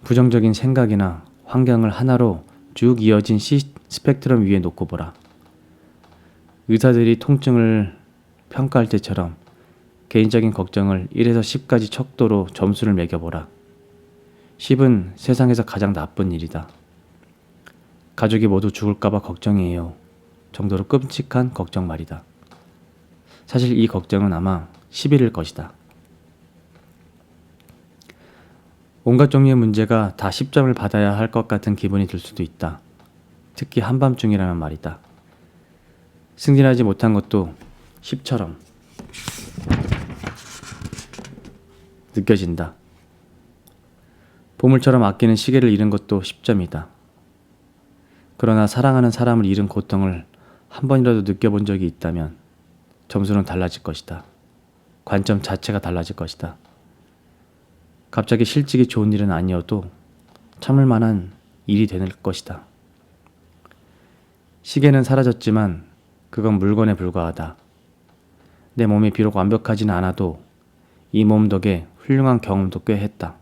S1: 부정적인 생각이나 환경을 하나로 쭉 이어진 스펙트럼 위에 놓고 보라. 의사들이 통증을 평가할 때처럼 개인적인 걱정을 1에서 10까지 척도로 점수를 매겨보라. 10은 세상에서 가장 나쁜 일이다. 가족이 모두 죽을까봐 걱정이에요. 정도로 끔찍한 걱정 말이다. 사실 이 걱정은 아마 11일 것이다. 온갖 종류의 문제가 다 10점을 받아야 할 것 같은 기분이 들 수도 있다. 특히 한밤중이라는 말이다. 승진하지 못한 것도 10처럼 느껴진다. 보물처럼 아끼는 시계를 잃은 것도 10점이다. 그러나 사랑하는 사람을 잃은 고통을 한 번이라도 느껴본 적이 있다면 점수는 달라질 것이다. 관점 자체가 달라질 것이다. 갑자기 실직이 좋은 일은 아니어도 참을 만한 일이 될 것이다. 시계는 사라졌지만 그건 물건에 불과하다. 내 몸이 비록 완벽하지는 않아도 이 몸 덕에 훌륭한 경험도 꽤 했다.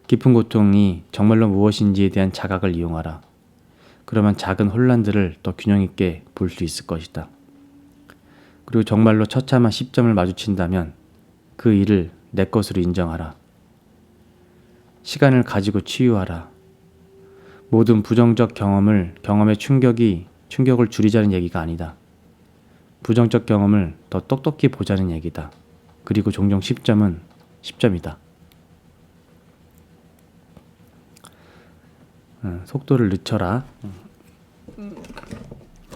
S1: 깊은 고통이 정말로 무엇인지에 대한 자각을 이용하라. 그러면 작은 혼란들을 더 균형 있게 볼 수 있을 것이다. 그리고 정말로 처참한 10점을 마주친다면 그 일을 내 것으로 인정하라. 시간을 가지고 치유하라. 모든 부정적 경험의 충격을 줄이자는 얘기가 아니다. 부정적 경험을 더 똑똑히 보자는 얘기다. 그리고 종종 10점은 10점이다. 속도를 늦춰라.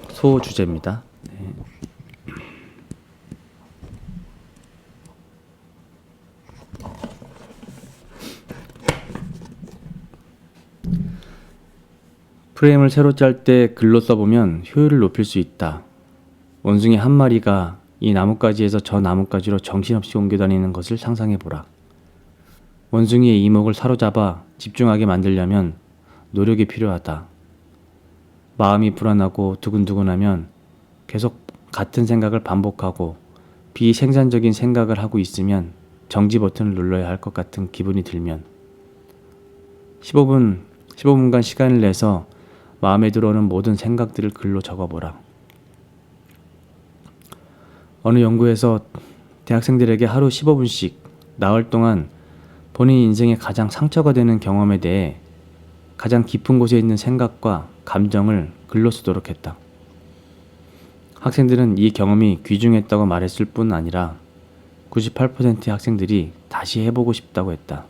S1: 소 주제입니다. 네. 프레임을 새로 짤 때 글로 써보면 효율을 높일 수 있다. 원숭이 한 마리가 이 나뭇가지에서 저 나뭇가지로 정신없이 옮겨 다니는 것을 상상해보라. 원숭이의 이목을 사로잡아 집중하게 만들려면 노력이 필요하다. 마음이 불안하고 두근두근하면 계속 같은 생각을 반복하고 비생산적인 생각을 하고 있으면 정지 버튼을 눌러야 할 것 같은 기분이 들면 15분간 시간을 내서 마음에 들어오는 모든 생각들을 글로 적어보라. 어느 연구에서 대학생들에게 하루 15분씩 나흘 동안 본인 인생의 가장 상처가 되는 경험에 대해 가장 깊은 곳에 있는 생각과 감정을 글로 쓰도록 했다. 학생들은 이 경험이 귀중했다고 말했을 뿐 아니라 98%의 학생들이 다시 해보고 싶다고 했다.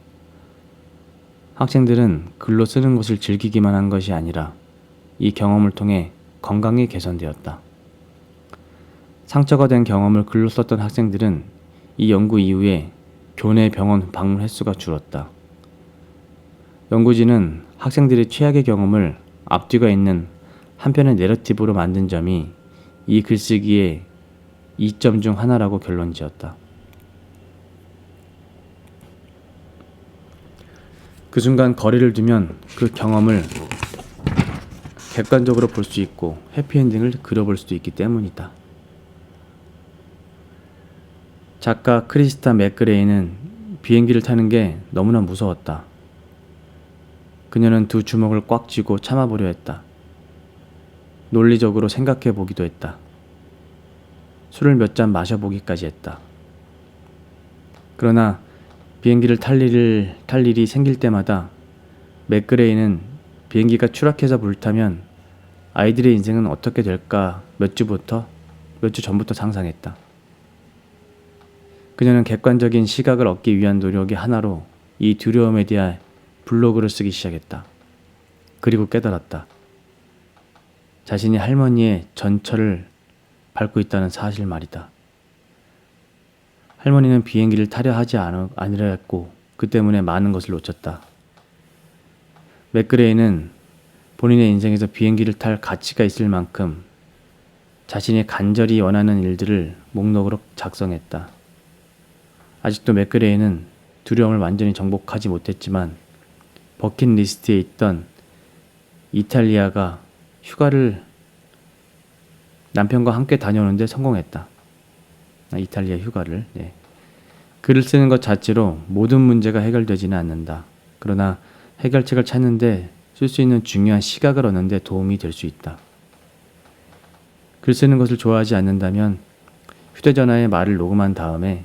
S1: 학생들은 글로 쓰는 것을 즐기기만 한 것이 아니라 이 경험을 통해 건강이 개선되었다. 상처가 된 경험을 글로 썼던 학생들은 이 연구 이후에 교내 병원 방문 횟수가 줄었다. 연구진은 학생들의 최악의 경험을 앞뒤가 있는 한 편의 내러티브로 만든 점이 이 글쓰기의 이점 중 하나라고 결론지었다. 그 순간 거리를 두면 그 경험을 객관적으로 볼 수 있고 해피엔딩을 그려볼 수도 있기 때문이다. 작가 크리스타 맥그레이는 비행기를 타는 게 너무나 무서웠다. 그녀는 두 주먹을 꽉 쥐고 참아보려 했다. 논리적으로 생각해 보기도 했다. 술을 몇 잔 마셔보기까지 했다. 그러나 비행기를 탈 일이 생길 때마다 맥그레이는 비행기가 추락해서 불타면 아이들의 인생은 어떻게 될까 몇 주 전부터 상상했다. 그녀는 객관적인 시각을 얻기 위한 노력의 하나로 이 두려움에 대해 블로그를 쓰기 시작했다. 그리고 깨달았다. 자신이 할머니의 전철을 밟고 있다는 사실 말이다. 할머니는 비행기를 타려 하지 않으려 했고 그 때문에 많은 것을 놓쳤다. 맥그레이는 본인의 인생에서 비행기를 탈 가치가 있을 만큼 자신이 간절히 원하는 일들을 목록으로 작성했다. 아직도 맥그레이는 두려움을 완전히 정복하지 못했지만 버킷리스트에 있던 이탈리아가 휴가를 남편과 함께 다녀오는데 성공했다. 이탈리아 휴가를. 글을 쓰는 것 자체로 모든 문제가 해결되지는 않는다. 그러나 해결책을 찾는데 쓸 수 있는 중요한 시각을 얻는 데 도움이 될 수 있다. 글 쓰는 것을 좋아하지 않는다면 휴대전화에 말을 녹음한 다음에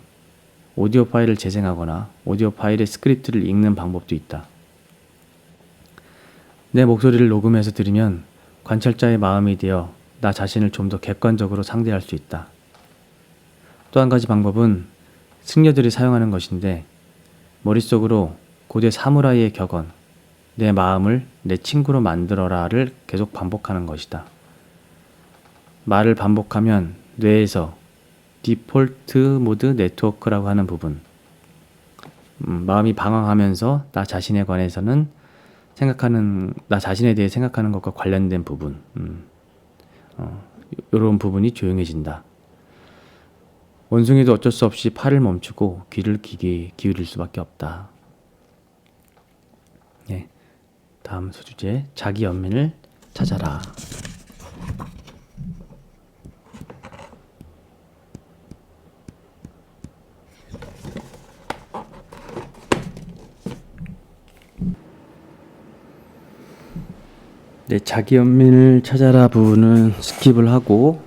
S1: 오디오 파일을 재생하거나 오디오 파일의 스크립트를 읽는 방법도 있다. 내 목소리를 녹음해서 들으면 관찰자의 마음이 되어 나 자신을 좀 더 객관적으로 상대할 수 있다. 또 한 가지 방법은 승려들이 사용하는 것인데 머릿속으로 고대 사무라이의 격언 내 마음을 내 친구로 만들어라를 계속 반복하는 것이다. 말을 반복하면 뇌에서 디폴트 모드 네트워크라고 하는 부분 마음이 방황하면서 나 자신에 대해 생각하는 것과 관련된 부분 이런 부분이 조용해진다. 원숭이도 어쩔 수 없이 팔을 멈추고 귀를 기울일 수밖에 없다. 다음 소주제 자기 연민을 찾아라. 자기 연민을 찾아라 부분은 스킵을 하고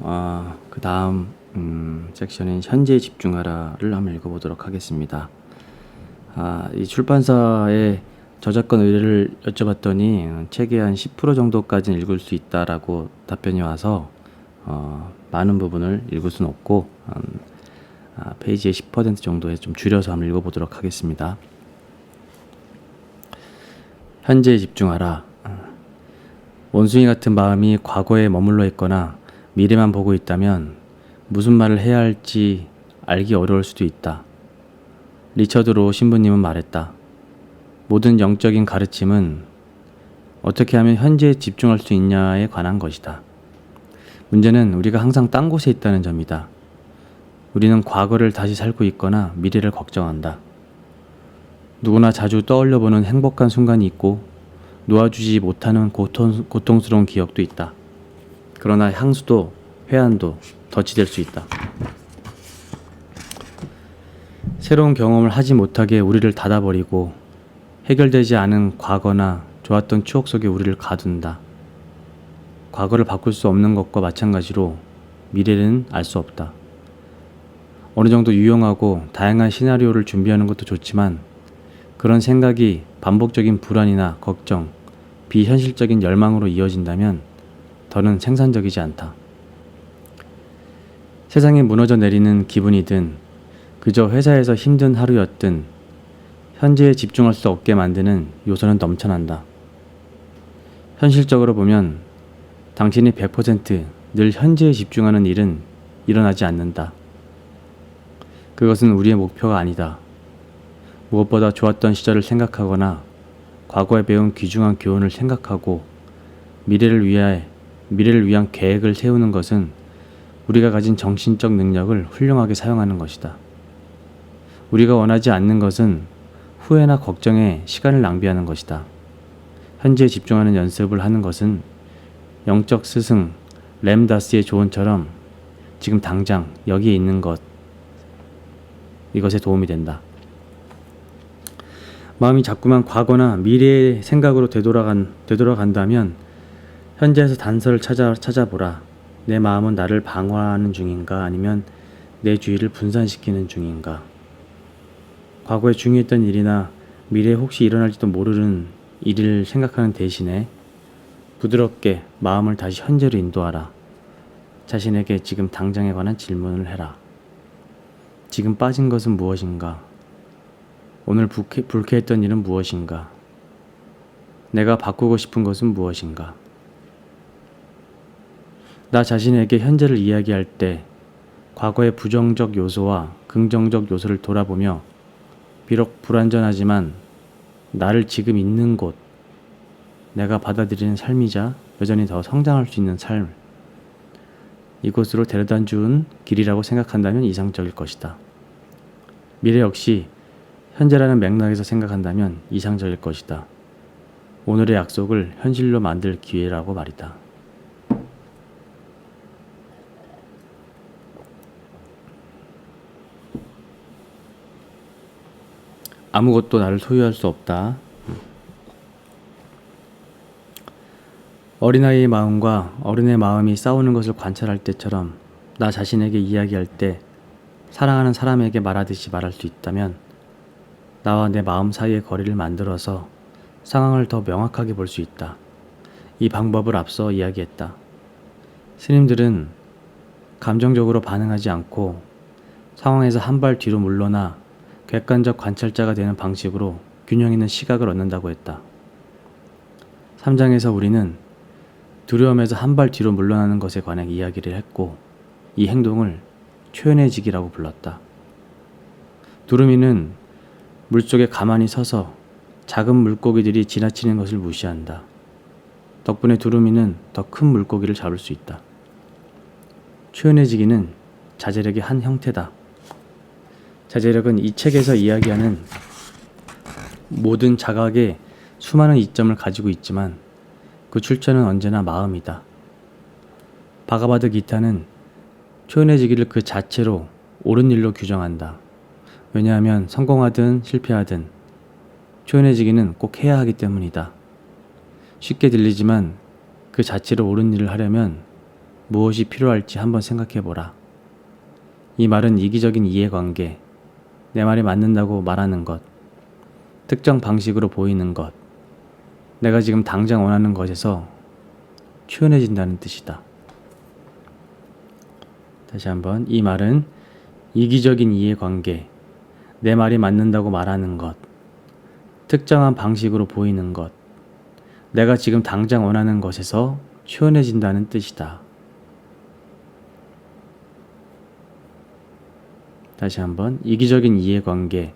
S1: 그 다음 섹션인 현재에 집중하라를 한번 읽어보도록 하겠습니다. 이 출판사에 저작권 의뢰를 여쭤봤더니 책의 한 10% 정도까지는 읽을 수 있다라고 답변이 와서 많은 부분을 읽을 수는 없고 페이지의 10% 정도에 좀 줄여서 한번 읽어보도록 하겠습니다. 현재에 집중하라. 원숭이 같은 마음이 과거에 머물러 있거나 미래만 보고 있다면 무슨 말을 해야 할지 알기 어려울 수도 있다. 리처드 로 신부님은 말했다. 모든 영적인 가르침은 어떻게 하면 현재에 집중할 수 있냐에 관한 것이다. 문제는 우리가 항상 딴 곳에 있다는 점이다. 우리는 과거를 다시 살고 있거나 미래를 걱정한다. 누구나 자주 떠올려보는 행복한 순간이 있고 놓아주지 못하는 고통스러운 기억도 있다. 그러나 향수도 회한도 덫이 될 수 있다. 새로운 경험을 하지 못하게 우리를 닫아버리고 해결되지 않은 과거나 좋았던 추억 속에 우리를 가둔다. 과거를 바꿀 수 없는 것과 마찬가지로 미래는 알 수 없다. 어느 정도 유용하고 다양한 시나리오를 준비하는 것도 좋지만 그런 생각이 반복적인 불안이나 걱정, 비현실적인 열망으로 이어진다면 더는 생산적이지 않다. 세상이 무너져 내리는 기분이든 그저 회사에서 힘든 하루였든 현재에 집중할 수 없게 만드는 요소는 넘쳐난다. 현실적으로 보면 당신이 100%늘 현재에 집중하는 일은 일어나지 않는다. 그것은 우리의 목표가 아니다. 무엇보다 좋았던 시절을 생각하거나 과거에 배운 귀중한 교훈을 생각하고 미래를 위한 계획을 세우는 것은 우리가 가진 정신적 능력을 훌륭하게 사용하는 것이다. 우리가 원하지 않는 것은 후회나 걱정에 시간을 낭비하는 것이다. 현재에 집중하는 연습을 하는 것은 영적 스승 램 다스의 조언처럼 지금 당장 여기에 있는 것, 이것에 도움이 된다. 마음이 자꾸만 과거나 미래의 생각으로 되돌아간다면 현재에서 단서를 찾아보라. 내 마음은 나를 방어하는 중인가 아니면 내 주의를 분산시키는 중인가. 과거에 중요했던 일이나 미래에 혹시 일어날지도 모르는 일을 생각하는 대신에 부드럽게 마음을 다시 현재로 인도하라. 자신에게 지금 당장에 관한 질문을 해라. 지금 빠진 것은 무엇인가? 오늘 불쾌했던 일은 무엇인가? 내가 바꾸고 싶은 것은 무엇인가? 나 자신에게 현재를 이야기할 때 과거의 부정적 요소와 긍정적 요소를 돌아보며 비록 불완전하지만 나를 지금 있는 곳, 내가 받아들이는 삶이자 여전히 더 성장할 수 있는 삶, 이곳으로 데려다 준 길이라고 생각한다면 이상적일 것이다. 미래 역시 현재라는 맥락에서 생각한다면 이상적일 것이다. 오늘의 약속을 현실로 만들 기회라고 말이다. 아무것도 나를 소유할 수 없다. 어린아이의 마음과 어른의 마음이 싸우는 것을 관찰할 때처럼 나 자신에게 이야기할 때 사랑하는 사람에게 말하듯이 말할 수 있다면 나와 내 마음 사이의 거리를 만들어서 상황을 더 명확하게 볼 수 있다. 이 방법을 앞서 이야기했다. 스님들은 감정적으로 반응하지 않고 상황에서 한 발 뒤로 물러나 객관적 관찰자가 되는 방식으로 균형 있는 시각을 얻는다고 했다. 3장에서 우리는 두려움에서 한 발 뒤로 물러나는 것에 관해 이야기를 했고 이 행동을 초연해지기라고 불렀다. 두루미는 물속에 가만히 서서 작은 물고기들이 지나치는 것을 무시한다. 덕분에 두루미는 더 큰 물고기를 잡을 수 있다. 초연해지기는 자제력의 한 형태다. 자제력은 이 책에서 이야기하는 모든 자각의 수많은 이점을 가지고 있지만 그 출처는 언제나 마음이다. 바가바드 기타는 초연해지기를 그 자체로 옳은 일로 규정한다. 왜냐하면 성공하든 실패하든 초연해지기는 꼭 해야 하기 때문이다. 쉽게 들리지만 그 자체로 옳은 일을 하려면 무엇이 필요할지 한번 생각해보라. 이 말은 이기적인 이해관계, 내 말이 맞는다고 말하는 것, 특정 방식으로 보이는 것, 내가 지금 당장 원하는 것에서 초연해진다는 뜻이다. 다시 한번, 이 말은 이기적인 이해관계, 내 말이 맞는다고 말하는 것, 특정한 방식으로 보이는 것, 내가 지금 당장 원하는 것에서 초연해진다는 뜻이다. 다시 한번, 이기적인 이해관계,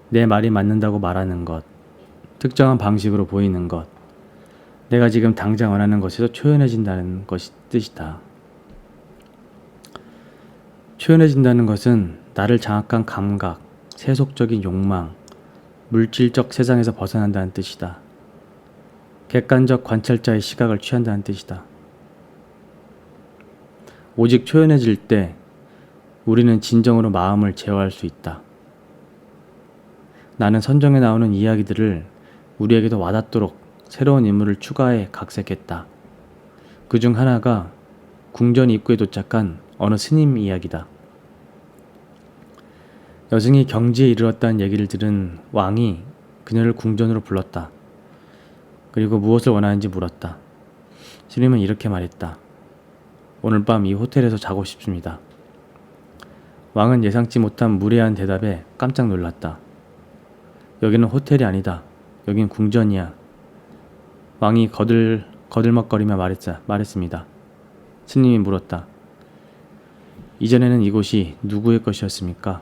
S1: 내 말이 맞는다고 말하는 것, 특정한 방식으로 보이는 것, 내가 지금 당장 원하는 것에서 초연해진다는 것이 뜻이다. 초연해진다는 것은 나를 장악한 감각, 세속적인 욕망, 물질적 세상에서 벗어난다는 뜻이다. 객관적 관찰자의 시각을 취한다는 뜻이다. 오직 초연해질 때 우리는 진정으로 마음을 제어할 수 있다. 나는 선정에 나오는 이야기들을 우리에게도 와닿도록 새로운 인물을 추가해 각색했다. 그중 하나가 궁전 입구에 도착한 어느 스님 이야기다. 여승이 경지에 이르렀다는 얘기를 들은 왕이 그녀를 궁전으로 불렀다. 그리고 무엇을 원하는지 물었다. 스님은 이렇게 말했다. 오늘 밤 이 호텔에서 자고 싶습니다. 왕은 예상치 못한 무례한 대답에 깜짝 놀랐다. 여기는 호텔이 아니다. 여긴 궁전이야. 왕이 거들먹거리며 말했습니다. 스님이 물었다. 이전에는 이곳이 누구의 것이었습니까?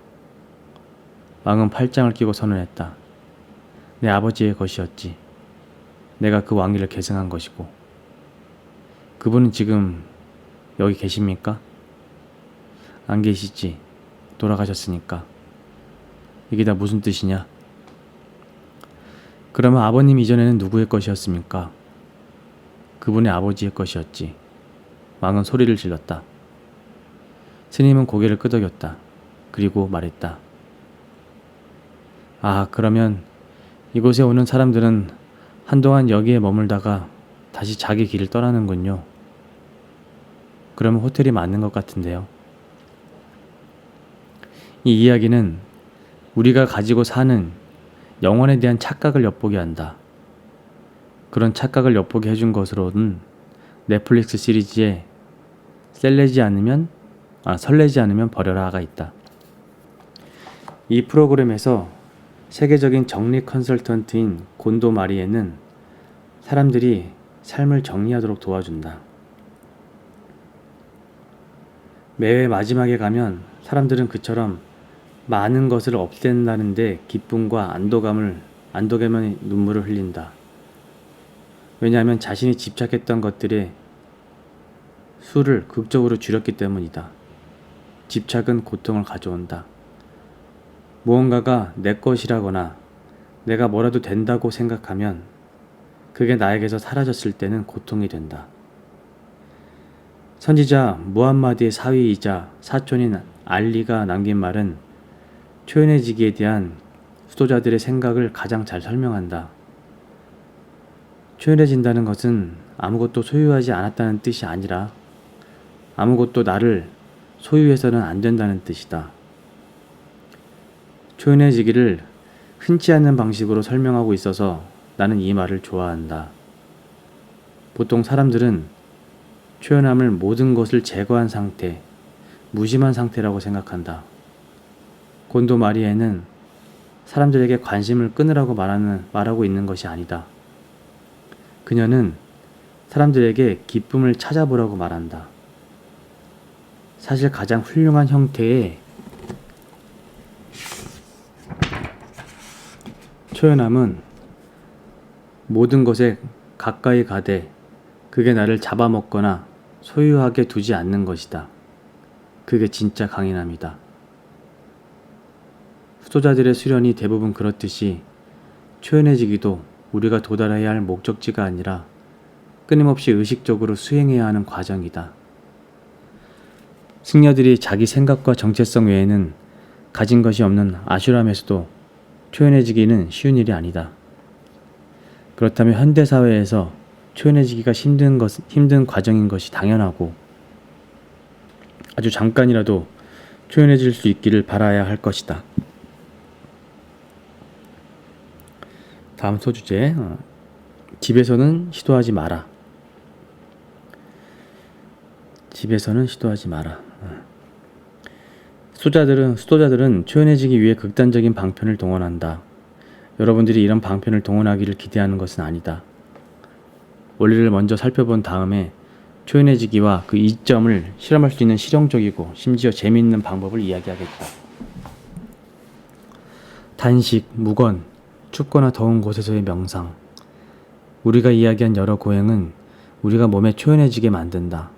S1: 왕은 팔짱을 끼고 선언했다. 내 아버지의 것이었지. 내가 그 왕위를 계승한 것이고. 그분은 지금 여기 계십니까? 안 계시지. 돌아가셨으니까. 이게 다 무슨 뜻이냐? 그러면 아버님 이전에는 누구의 것이었습니까? 그분의 아버지의 것이었지. 왕은 소리를 질렀다. 스님은 고개를 끄덕였다. 그리고 말했다. 아, 그러면 이곳에 오는 사람들은 한동안 여기에 머물다가 다시 자기 길을 떠나는군요. 그러면 호텔이 맞는 것 같은데요. 이 이야기는 우리가 가지고 사는 영혼에 대한 착각을 엿보게 한다. 그런 착각을 엿보게 해준 것으로는 넷플릭스 시리즈에 설레지 않으면 버려라가 있다. 이 프로그램에서 세계적인 정리 컨설턴트인 곤도 마리에는 사람들이 삶을 정리하도록 도와준다. 매회 마지막에 가면 사람들은 그처럼 많은 것을 없앤다는데 기쁨과 안도감의 눈물을 흘린다. 왜냐하면 자신이 집착했던 것들의 수를 극적으로 줄였기 때문이다. 집착은 고통을 가져온다. 무언가가 내 것이라거나 내가 뭐라도 된다고 생각하면 그게 나에게서 사라졌을 때는 고통이 된다. 선지자 무함마드의 사위이자 사촌인 알리가 남긴 말은 초연해지기에 대한 수도자들의 생각을 가장 잘 설명한다. 초연해진다는 것은 아무것도 소유하지 않았다는 뜻이 아니라 아무것도 나를 소유해서는 안 된다는 뜻이다. 초연해지기를 흔치 않는 방식으로 설명하고 있어서 나는 이 말을 좋아한다. 보통 사람들은 초연함을 모든 것을 제거한 상태, 무심한 상태라고 생각한다. 곤도 마리에는 사람들에게 관심을 끊으라고 말하고 있는 것이 아니다. 그녀는 사람들에게 기쁨을 찾아보라고 말한다. 사실 가장 훌륭한 형태의 초연함은 모든 것에 가까이 가되 그게 나를 잡아먹거나 소유하게 두지 않는 것이다. 그게 진짜 강인함이다. 수도자들의 수련이 대부분 그렇듯이 초연해지기도 우리가 도달해야 할 목적지가 아니라 끊임없이 의식적으로 수행해야 하는 과정이다. 승려들이 자기 생각과 정체성 외에는 가진 것이 없는 아슈람에서도 초연해지기는 쉬운 일이 아니다. 그렇다면 현대사회에서 초연해지기가 힘든 과정인 것이 당연하고 아주 잠깐이라도 초연해질 수 있기를 바라야 할 것이다. 다음 소주제. 집에서는 시도하지 마라. 집에서는 시도하지 마라. 수도자들은 초연해지기 위해 극단적인 방편을 동원한다. 여러분들이 이런 방편을 동원하기를 기대하는 것은 아니다. 원리를 먼저 살펴본 다음에 초연해지기와 그 이점을 실험할 수 있는 실용적이고 심지어 재미있는 방법을 이야기하겠다. 단식, 묵언, 춥거나 더운 곳에서의 명상. 우리가 이야기한 여러 고행은 우리가 몸에 초연해지게 만든다.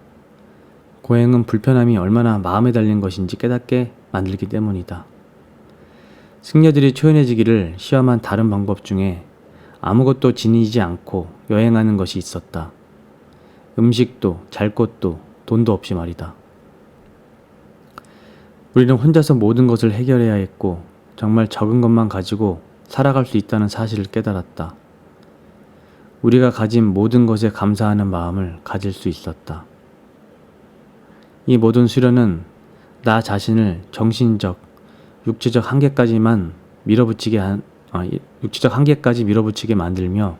S1: 고행은 불편함이 얼마나 마음에 달린 것인지 깨닫게 만들기 때문이다. 승려들이 초연해지기를 시험한 다른 방법 중에 아무것도 지니지 않고 여행하는 것이 있었다. 음식도 잘 곳도 돈도 없이 말이다. 우리는 혼자서 모든 것을 해결해야 했고 정말 적은 것만 가지고 살아갈 수 있다는 사실을 깨달았다. 우리가 가진 모든 것에 감사하는 마음을 가질 수 있었다. 이 모든 수련은 나 자신을 정신적, 육체적 한계까지 밀어붙이게 만들며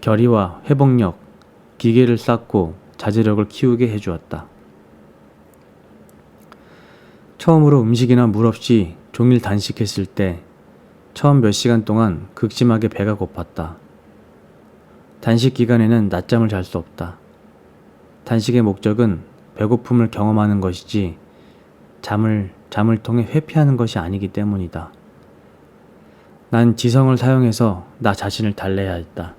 S1: 결의와 회복력, 기계를 쌓고 자제력을 키우게 해주었다. 처음으로 음식이나 물 없이 종일 단식했을 때 처음 몇 시간 동안 극심하게 배가 고팠다. 단식 기간에는 낮잠을 잘 수 없다. 단식의 목적은 배고픔을 경험하는 것이지 잠을 통해 회피하는 것이 아니기 때문이다. 난 지성을 사용해서 나 자신을 달래야 했다.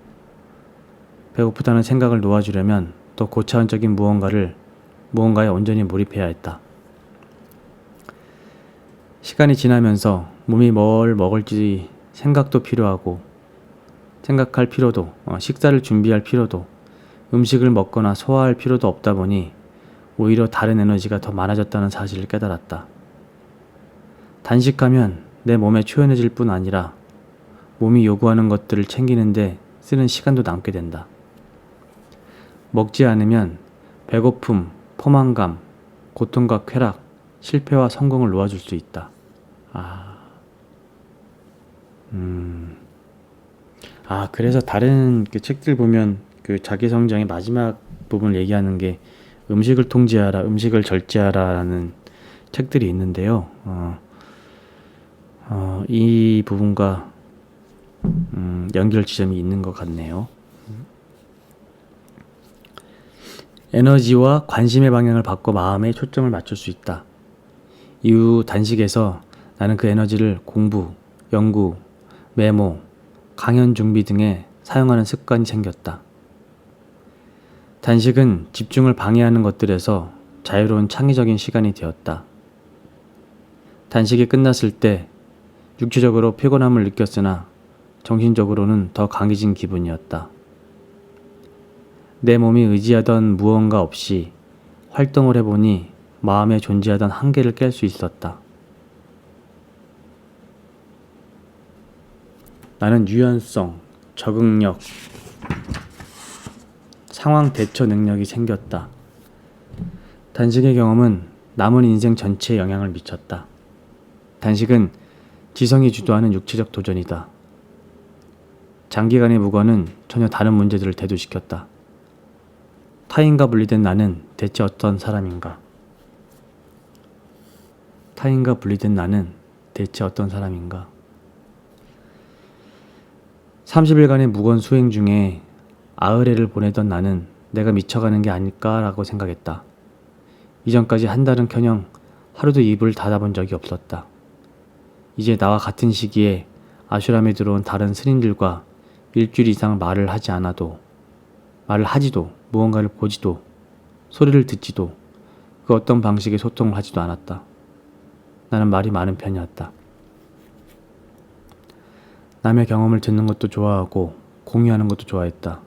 S1: 배고프다는 생각을 놓아주려면 더 고차원적인 무언가에 온전히 몰입해야 했다. 시간이 지나면서 몸이 뭘 먹을지 생각도 필요하고 생각할 필요도, 식사를 준비할 필요도, 음식을 먹거나 소화할 필요도 없다 보니 오히려 다른 에너지가 더 많아졌다는 사실을 깨달았다. 단식하면 내 몸에 초연해질 뿐 아니라 몸이 요구하는 것들을 챙기는데 쓰는 시간도 남게 된다. 먹지 않으면 배고픔, 포만감, 고통과 쾌락, 실패와 성공을 놓아줄 수 있다. 그래서 다른 그 책들 보면 그 자기 성장의 마지막 부분을 얘기하는 게 음식을 통제하라, 음식을 절제하라라는 책들이 있는데요. 이 부분과 연결 지점이 있는 것 같네요. 에너지와 관심의 방향을 바꿔 마음에 초점을 맞출 수 있다. 이후 단식에서 나는 그 에너지를 공부, 연구, 메모, 강연 준비 등에 사용하는 습관이 생겼다. 단식은 집중을 방해하는 것들에서 자유로운 창의적인 시간이 되었다. 단식이 끝났을 때 육체적으로 피곤함을 느꼈으나 정신적으로는 더 강해진 기분이었다. 내 몸이 의지하던 무언가 없이 활동을 해보니 마음에 존재하던 한계를 깰 수 있었다. 나는 유연성, 적응력, 상황 대처 능력이 생겼다. 단식의 경험은 남은 인생 전체에 영향을 미쳤다. 단식은 지성이 주도하는 육체적 도전이다. 장기간의 무관은 전혀 다른 문제들을 대두시켰다. 타인과 분리된 나는 대체 어떤 사람인가? 타인과 분리된 나는 대체 어떤 사람인가? 30일간의 무건 수행 중에 아흐레를 보내던 나는 내가 미쳐가는 게 아닐까라고 생각했다. 이전까지 한 달은커녕 하루도 입을 닫아본 적이 없었다. 이제 나와 같은 시기에 아슈람에 들어온 다른 스님들과 일주일 이상 말을 하지도 무언가를 보지도 소리를 듣지도 그 어떤 방식의 소통을 하지도 않았다. 나는 말이 많은 편이었다. 남의 경험을 듣는 것도 좋아하고 공유하는 것도 좋아했다.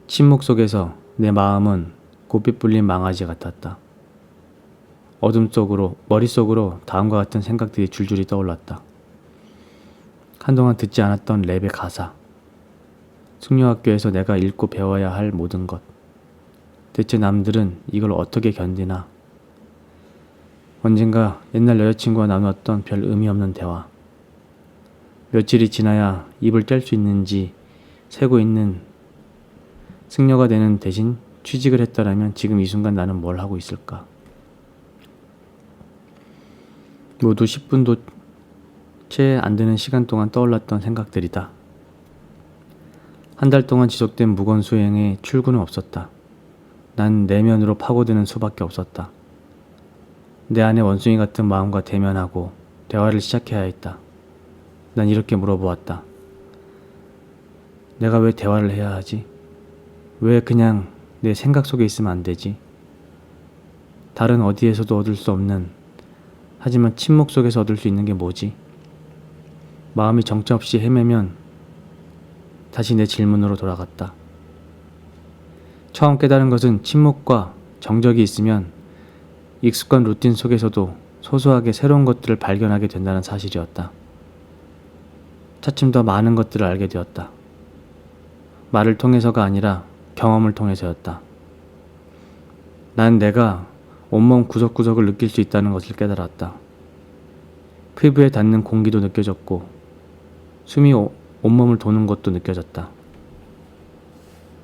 S1: 침묵 속에서 내 마음은 곱빗 불린 망아지 같았다. 어둠 속으로, 머릿속으로 다음과 같은 생각들이 줄줄이 떠올랐다. 한동안 듣지 않았던 랩의 가사, 승려학교에서 내가 읽고 배워야 할 모든 것, 대체 남들은 이걸 어떻게 견디나, 언젠가 옛날 여자친구와 나누었던 별 의미 없는 대화, 며칠이 지나야 입을 뗄 수 있는지 세고 있는 승려가 되는 대신 취직을 했다라면 지금 이 순간 나는 뭘 하고 있을까? 모두 10분도 채 안 되는 시간 동안 떠올랐던 생각들이다. 한 달 동안 지속된 무건 수행에 출구는 없었다. 난 내면으로 파고드는 수밖에 없었다. 내 안의 원숭이 같은 마음과 대면하고 대화를 시작해야 했다. 난 이렇게 물어보았다. 내가 왜 대화를 해야 하지? 왜 그냥 내 생각 속에 있으면 안 되지? 다른 어디에서도 얻을 수 없는, 하지만 침묵 속에서 얻을 수 있는 게 뭐지? 마음이 정처없이 헤매면 다시 내 질문으로 돌아갔다. 처음 깨달은 것은 침묵과 정적이 있으면 익숙한 루틴 속에서도 소소하게 새로운 것들을 발견하게 된다는 사실이었다. 차츰 더 많은 것들을 알게 되었다. 말을 통해서가 아니라 경험을 통해서였다. 난 내가 온몸 구석구석을 느낄 수 있다는 것을 깨달았다. 피부에 닿는 공기도 느껴졌고 숨이 온몸을 도는 것도 느껴졌다.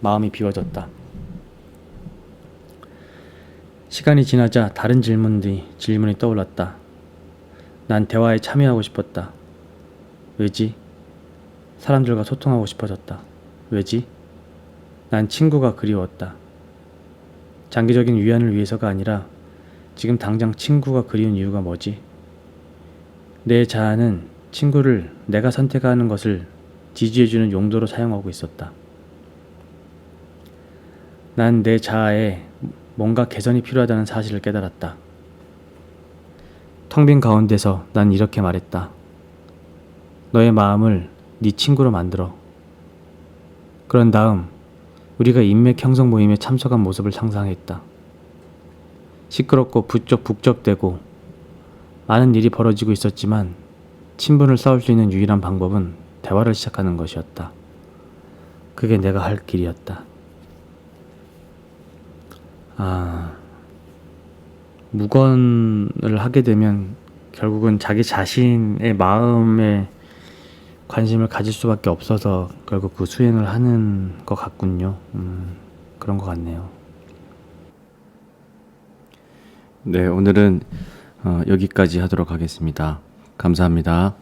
S1: 마음이 비워졌다. 시간이 지나자 다른 질문이 떠올랐다. 난 대화에 참여하고 싶었다. 왜지? 사람들과 소통하고 싶어졌다. 왜지? 난 친구가 그리웠다. 장기적인 위안을 위해서가 아니라 지금 당장 친구가 그리운 이유가 뭐지? 내 자아는 친구를 내가 선택하는 것을 지지해주는 용도로 사용하고 있었다. 난 내 자아에 뭔가 개선이 필요하다는 사실을 깨달았다. 텅 빈 가운데서 난 이렇게 말했다. 너의 마음을 네 친구로 만들어. 그런 다음 우리가 인맥 형성 모임에 참석한 모습을 상상했다. 시끄럽고 북적북적대고 많은 일이 벌어지고 있었지만 친분을 쌓을 수 있는 유일한 방법은 대화를 시작하는 것이었다. 그게 내가 할 길이었다. 묵언을 하게 되면 결국은 자기 자신의 마음에 관심을 가질 수밖에 없어서 결국 그 수행을 하는 것 같군요. 그런 것 같네요. 네, 오늘은 여기까지 하도록 하겠습니다. 감사합니다.